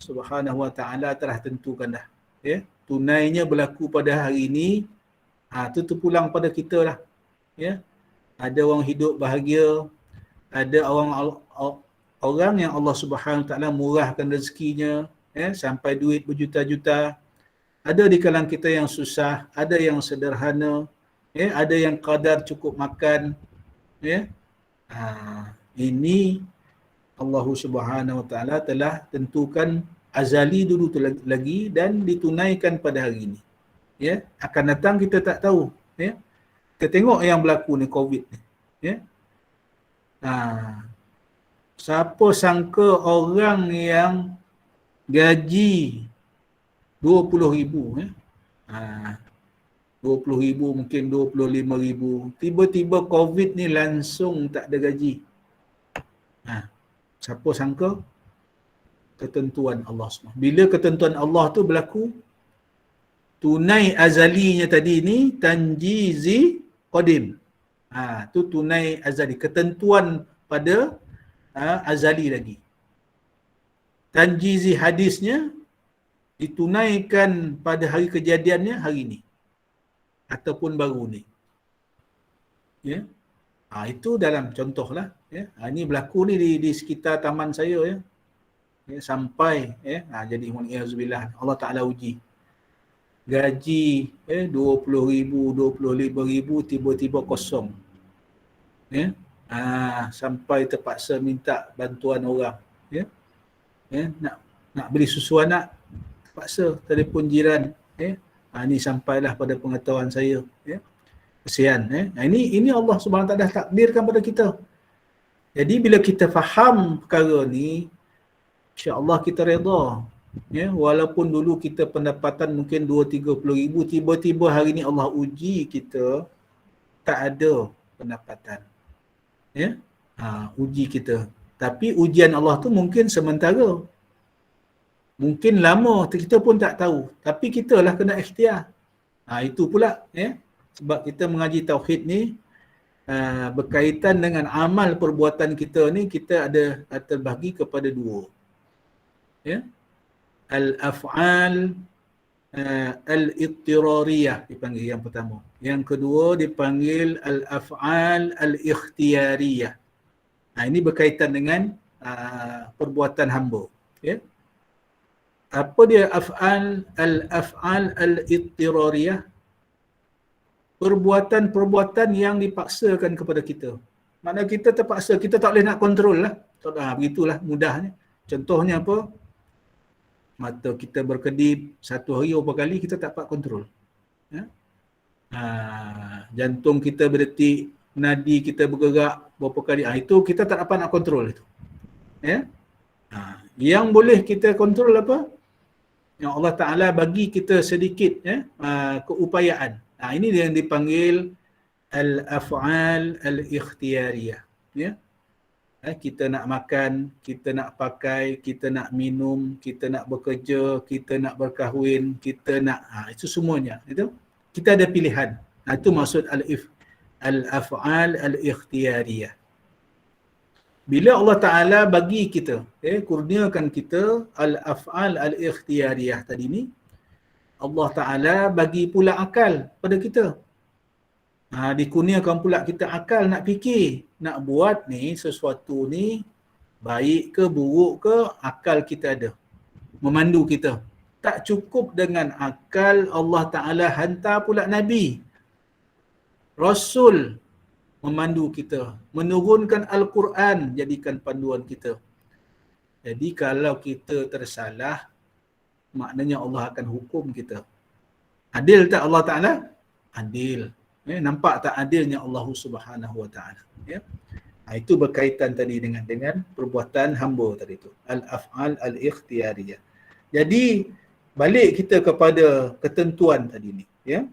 Subhanahu Wa Taala telah tentukan dah, ya. Tunainya berlaku pada hari ini, tu terpulang pada kita lah, ya. Ada orang hidup bahagia, ada orang yang Allah Subhanahu Wa Taala murahkan rezekinya, ya, sampai duit berjuta-juta. Ada di kalangan kita yang susah, ada yang sederhana, ya, ada yang kadar cukup makan, ya. Ini Allah Subhanahu Wa Taala telah tentukan azali dulu tu lagi dan ditunaikan pada hari ini, ya. Akan datang kita tak tahu, ya. Kita tengok yang berlaku ni, COVID ni, ya. Siapa sangka orang yang gaji 20,000, ya. 20,000, mungkin 25,000. Tiba-tiba COVID ni langsung tak ada gaji. Siapa sangka? Ketentuan Allah SWT. Bila ketentuan Allah tu berlaku, tunai azalinya tadi ni tanjizi qadim. Tu tunai azali, ketentuan pada azali lagi. Tanjizi hadisnya ditunaikan pada hari kejadiannya hari ni ataupun baru ni, ya. Itu dalam contohlah, ya. Ini berlaku ni di sekitar taman saya, ya. Sampai, ya, jadi alhamdulillah Allah Taala uji. Gaji 20,000, 25,000 tiba-tiba kosong, ya. Sampai terpaksa minta bantuan orang, ya. Nak beli susu anak, terpaksa telefon jiran, ya. Ini sampailah pada pengetahuan saya, ya. Kesian, ya. Ini Allah Subhanahu Wa Taala takdirkan pada kita. Jadi bila kita faham perkara ni, insya-Allah kita redha, ya. Walaupun dulu kita pendapatan mungkin 2-30 ribu, tiba-tiba hari ni Allah uji kita tak ada pendapatan, ya. Uji kita. Tapi ujian Allah tu mungkin sementara, mungkin lama, kita pun tak tahu. Tapi kita lah kena ikhtiar. Itu pula, ya. Sebab kita mengaji tauhid ni berkaitan dengan amal perbuatan kita ni, kita ada terbahagi kepada dua, ya. Al-af'al al-ittirariyah dipanggil yang pertama. Yang kedua dipanggil al-af'al al-ikhtiyariyah. Ini berkaitan dengan perbuatan hamba, ya. Apa dia al-af'al al-ittirariyah? Perbuatan-perbuatan yang dipaksakan kepada kita. Maknanya kita terpaksa, kita tak boleh nak kontrol lah. Begitulah mudahnya. Contohnya apa? Mata kita berkedip satu hari berapa kali kita tak dapat kontrol, ya? Jantung kita berdetik, nadi kita bergerak berapa kali, itu kita tak dapat nak kontrol itu, ya. Yang boleh kita kontrol apa? Yang Allah Ta'ala bagi kita sedikit, ya, keupayaan. Ini yang dipanggil al-af'al al-ikhtiyariyah, ya. Kita nak makan, kita nak pakai, kita nak minum, kita nak bekerja, kita nak berkahwin, kita nak, itu semuanya, itu kita ada pilihan. Itu maksud al-af'al al-ikhtiyariyah. Bila Allah Ta'ala bagi kita, kurniakan kita al-af'al al-ikhtiyariyah tadi ni, Allah Ta'ala bagi pula akal pada kita. Dikurniakan pula kita akal nak fikir, nak buat ni sesuatu ni baik ke buruk ke, akal kita ada memandu kita. Tak cukup dengan akal, Allah Ta'ala hantar pula Nabi, Rasul memandu kita, menurunkan Al-Quran jadikan panduan kita. Jadi kalau kita tersalah, maknanya Allah akan hukum kita. Adil tak Allah Ta'ala? Adil. Nampak tak adilnya Allah Subhanahu Wa Ta'ala? Ya. Itu berkaitan tadi dengan perbuatan hamba tadi tu. Al-af'al al-ikhtiyariyah. Jadi balik kita kepada ketentuan tadi ni. Ya.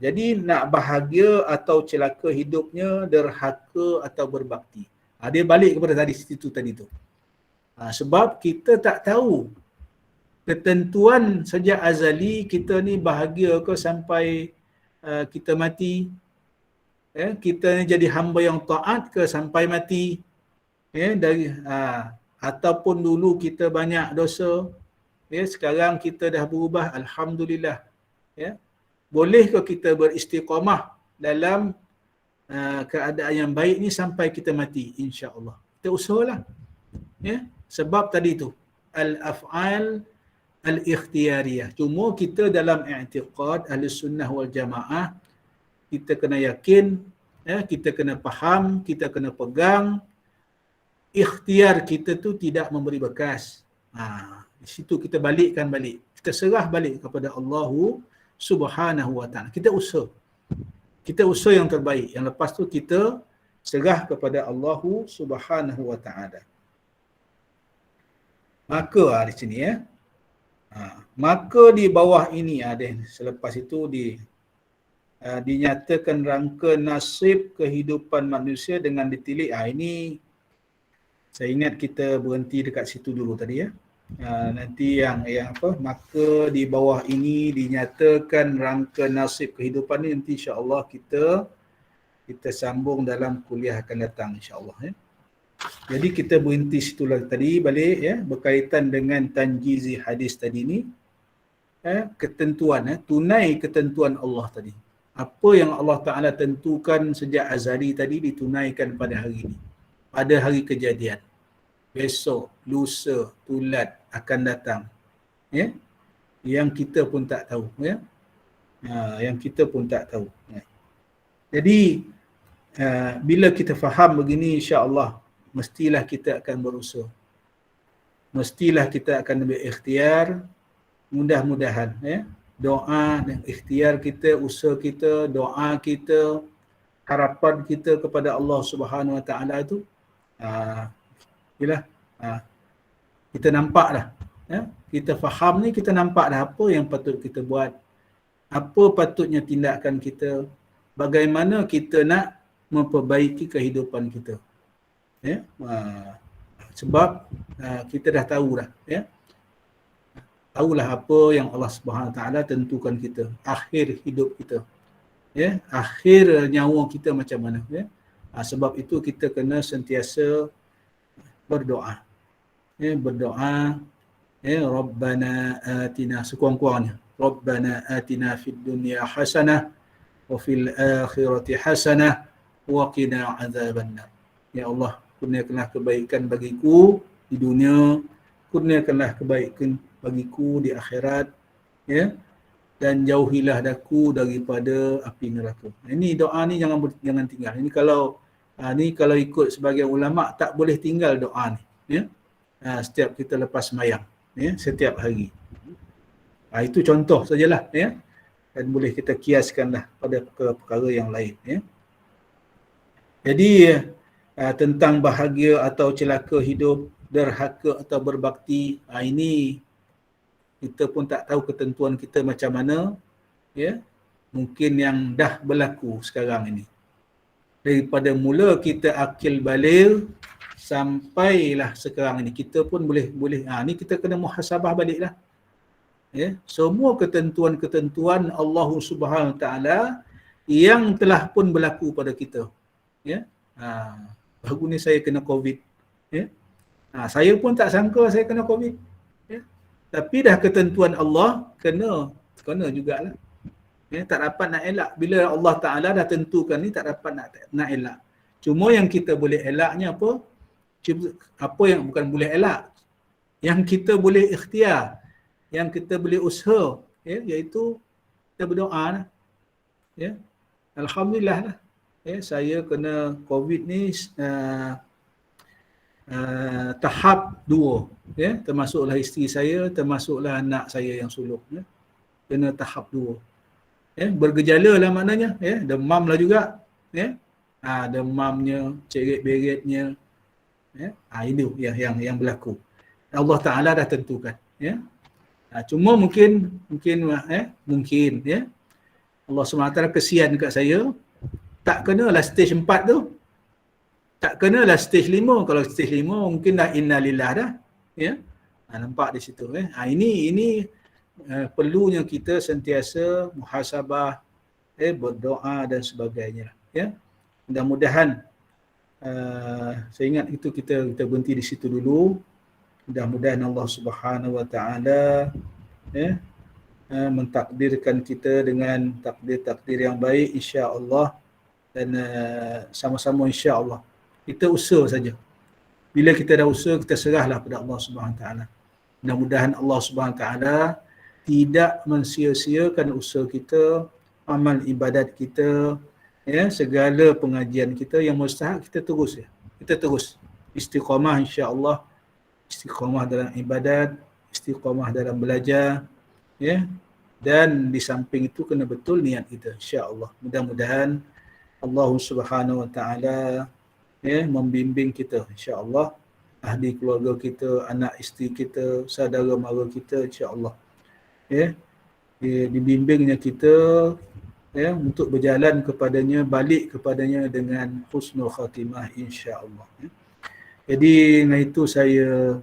Jadi nak bahagia atau celaka hidupnya, derhaka atau berbakti. Dia balik kepada tadi situ tadi tu. Sebab kita tak tahu ketentuan sejak azali kita ni bahagia ke sampai kita mati. Kita ni jadi hamba yang taat ke sampai mati. Ataupun dulu kita banyak dosa. Sekarang kita dah berubah, alhamdulillah. Bolehkah kita beristiqamah dalam keadaan yang baik ni sampai kita mati, insya-Allah. Kita usahalah. Sebab tadi tu al-af'al al-ikhtiyariyah. Cuma kita dalam i'tiqad Ahlussunnah wal Jamaah, kita kena yakin, kita kena faham, kita kena pegang ikhtiar kita tu tidak memberi bekas. Di situ kita balikkan balik. Kita serah balik kepada Allah Subhanahu Wa Ta'ala. Kita usaha. Kita usaha yang terbaik. Yang lepas tu kita serah kepada Allah Subhanahu Wa Ta'ala. Maka di sini maka di bawah ini selepas itu dinyatakan rangka nasib kehidupan manusia dengan ditilik. Ini saya ingat kita berhenti dekat situ dulu tadi ya. Nanti yang apa, maka di bawah ini dinyatakan rangka nasib kehidupan ni, nanti insya-Allah kita sambung dalam kuliah akan datang insya-Allah ya. Jadi kita berhenti situ tadi balik ya, berkaitan dengan tanjizi hadis tadi ni, ketentuan tunai ketentuan Allah tadi. Apa yang Allah Ta'ala tentukan sejak azali tadi ditunaikan pada hari ini, pada hari kejadian. Besok, lusa, tulat akan datang. Ya? Yang kita pun tak tahu. Ya? Yang kita pun tak tahu. Ya. Jadi, bila kita faham begini, insya-Allah, mestilah kita akan berusaha. Mestilah kita akan berikhtiar. Mudah-mudahan. Ya? Doa dan ikhtiar kita, usaha kita, doa kita, harapan kita kepada Allah Subhanahu Wa Ta'ala itu, kita nampak dah. Ya? Kita faham ni, kita nampak dah apa yang patut kita buat. Apa patutnya tindakan kita. Bagaimana kita nak memperbaiki kehidupan kita. Ya? Sebab kita dah tahu dah. Ya? Tahulah apa yang Allah Subhanahu Wa Ta'ala tentukan kita. Akhir hidup kita. Ya? Akhir nyawa kita macam mana. Ya? Sebab itu kita kena sentiasa berdoa. Ya, berdoa, ya, Rabbana atina, sekurang-kurangnya. Rabbana atina fid dunya hasanah wa fil akhirati hasanah wa qina azabannar. Ya Allah, kurniakanlah kebaikan bagiku di dunia, kurniakanlah kebaikan bagiku di akhirat, ya, dan jauhilah aku daripada api neraka. Ini doa ni jangan tinggal. Ini kalau ikut sebagian ulama tak boleh tinggal doa ni, ya. Setiap kita lepas sembahyang, ya, setiap hari. Itu contoh sajalah, ya. Dan boleh kita kiaskanlah pada perkara-perkara yang lain, ya. Jadi tentang bahagia atau celaka hidup, derhaka atau berbakti, ini kita pun tak tahu ketentuan kita macam mana, ya. Mungkin yang dah berlaku sekarang ini. Daripada mula kita akil baligh sampailah sekarang ini, kita pun boleh ni kita kena muhasabah baliklah. Ya, semua ketentuan-ketentuan Allah Subhanahu Wa Ta'ala yang telah pun berlaku pada kita. Ya. Baru ni saya kena COVID. Ya. Saya pun tak sangka saya kena COVID. Ya. Tapi dah ketentuan Allah, kena jugalah. Ya, tak dapat nak elak. Bila Allah Ta'ala dah tentukan ni, tak dapat nak elak. Cuma yang kita boleh elaknya apa? Apa yang bukan boleh elak, yang kita boleh ikhtiar, yang kita boleh usaha, ya, iaitu kita berdoa lah. Ya. Alhamdulillah lah. Ya, saya kena COVID ni tahap 2, ya, termasuklah isteri saya, termasuklah anak saya yang sulung, ya. kena tahap 2. Bergejala lah maknanya, demam lah juga, demamnya, ceret-beretnya, itu yang berlaku. Allah Taala dah tentukan, cuma mungkin Allah SWT kesian dekat saya, tak kenalah stage 4 tu, tak kenalah stage 5. Kalau stage 5 mungkin dah innalillah dah, nampak di situ. Ini perlunya kita sentiasa muhasabah, berdoa dan sebagainya. Mudah-mudahan, saya ingat itu kita berhenti di situ dulu. Mudah-mudahan Allah Subhanahu Wa Taala mentakdirkan kita dengan takdir-takdir yang baik, insya-Allah, dan sama-sama insya-Allah kita usaha saja. Bila kita dah usaha, kita serahlah pada Allah Subhanahu Wa Taala. Mudah-mudahan Allah Subhanahu Wa Taala tidak mensia-siakan usaha kita, amal ibadat kita, segala pengajian kita yang mustahak kita terus, kita terus istiqamah, insya-Allah, istiqamah dalam ibadat, istiqamah dalam belajar, dan di samping itu kena betul niat kita, insya-Allah. Mudah-mudahan Allah Subhanahu Wa Taala membimbing kita, insya-Allah, ahli keluarga kita, anak isteri kita, saudara mara kita, insya-Allah, dibimbingnya kita untuk berjalan kepadanya, balik kepadanya dengan husnul khatimah, insya-Allah. Jadi dengan itu saya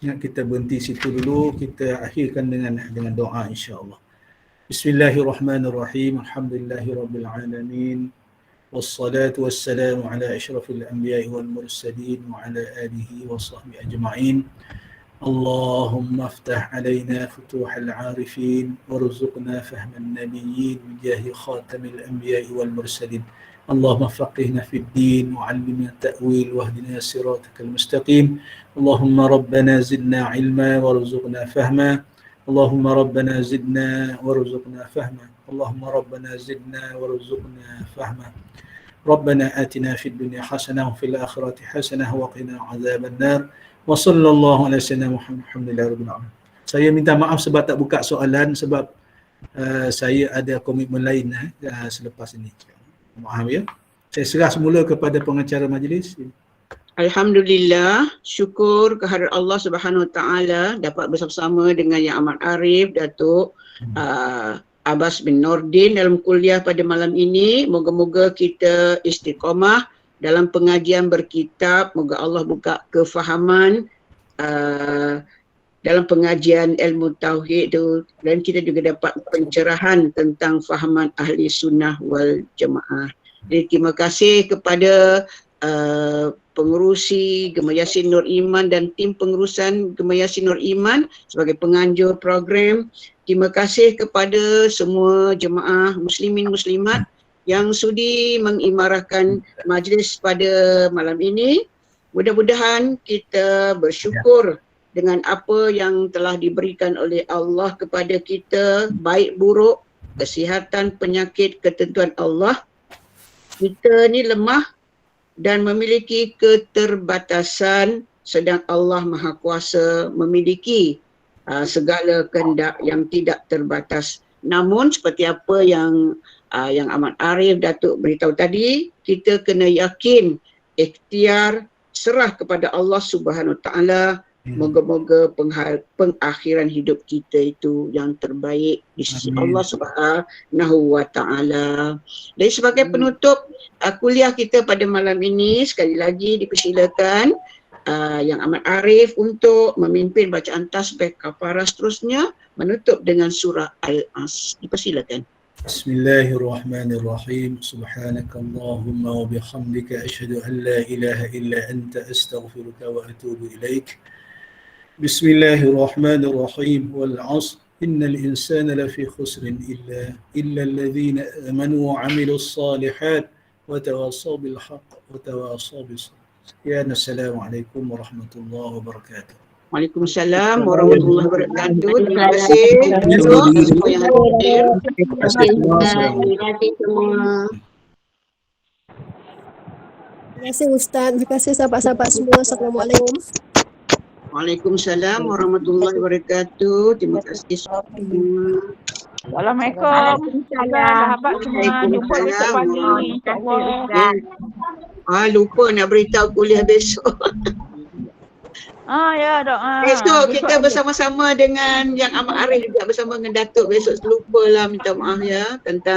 ingat kita berhenti situ dulu, kita akhirkan dengan doa, insya-Allah. Bismillahirrahmanirrahim. Alhamdulillahirabbil alamin. Wassalatu wassalamu ala asyrafil anbiya'i wal mursalin wa ala alihi wa sahbihi ajma'in. Allahumma aftah alaina futuhal arifin warzuqna fahman nabiyyin bijahi khatamil anbiya'i wal mursalin. Allahumma faqihna fid din wa 'allimna ta'wil wahdina siratal mustaqim. Allahumma rabbana zidna 'ilma warzuqna fahma. Allahumma rabbana zidna warzuqna fahma. Allahumma rabbana zidna warzuqna fahma. Rabbana atina fid dunya hasanah wa fil akhirati hasanah wa qina adzaban nar. Wa sallallahu ala sayyidina Muhammad. Alhamdulillahirabbil alamin. Saya minta maaf sebab tak buka soalan, sebab saya ada komitmen lain selepas ini. Maaf ya. Saya serah semula kepada pengacara majlis. Alhamdulillah, syukur kehadrat Allah Subhanahu Wa Taala dapat bersama-sama dengan Yang Amat Arif, Datuk Abbas bin Nordin dalam kuliah pada malam ini. Moga-moga kita istiqamah dalam pengajian berkitab. Moga Allah buka kefahaman dalam pengajian ilmu tauhid itu, dan kita juga dapat pencerahan tentang fahaman ahli sunnah wal jamaah. Jadi terima kasih kepada pengerusi Gemah Yasin Nur Iman dan tim pengurusan Gemah Yasin Nur Iman sebagai penganjur program. Terima kasih kepada semua jemaah muslimin muslimat yang sudi mengimarahkan majlis pada malam ini. Mudah-mudahan kita bersyukur dengan apa yang telah diberikan oleh Allah kepada kita, baik buruk, kesihatan, penyakit, ketentuan Allah. Kita ni lemah dan memiliki keterbatasan, sedang Allah Maha Kuasa memiliki segala kehendak yang tidak terbatas. Namun seperti apa yang Amat Arif Datuk beritahu tadi, kita kena yakin, ikhtiar, serah kepada Allah Subhanahu Wa Taala. Moga-moga pengakhiran hidup kita itu yang terbaik di sisi Allah Subhanahu Wa Taala. Dan sebagai penutup kuliah kita pada malam ini, sekali lagi dipersilakan Yang Amat Arif untuk memimpin bacaan tasbih kafarah, seterusnya menutup dengan surah Al-As. Dipersilakan. Bismillahirrahmanirrahim. Subhanakallahumma wa bihamdika asyhadu an la ilaha illa anta astaghfiruka wa atubu ilaik. Bismillahirrahmanirrahim. Wal 'ashr innal insana lafi khusrin illa alladhina amanu wa 'amilus salihat wa tawassaw bil haqq wa tawassaw bis sabr. Ya, assalamualaikum warahmatullahi wabarakatuh. Waalaikumsalam warahmatullahi wabarakatuh. Terima kasih semua yang hadir. Terima kasih semua. Terima kasih Ustaz. Terima kasih sahabat-sahabat semua. Assalamualaikum. Waalaikumsalam warahmatullahi wabarakatuh. Terima kasih semua. Assalamualaikum. Sahabat semua. Jumpa besok pagi. InsyaAllah. Lupa nak beritahu kuliah besok. Ya doa. Besok kita bersama-sama dengan yang Ahmad Arif juga bersama dengan Datuk. Besok lupa lah, minta maaf ya tentang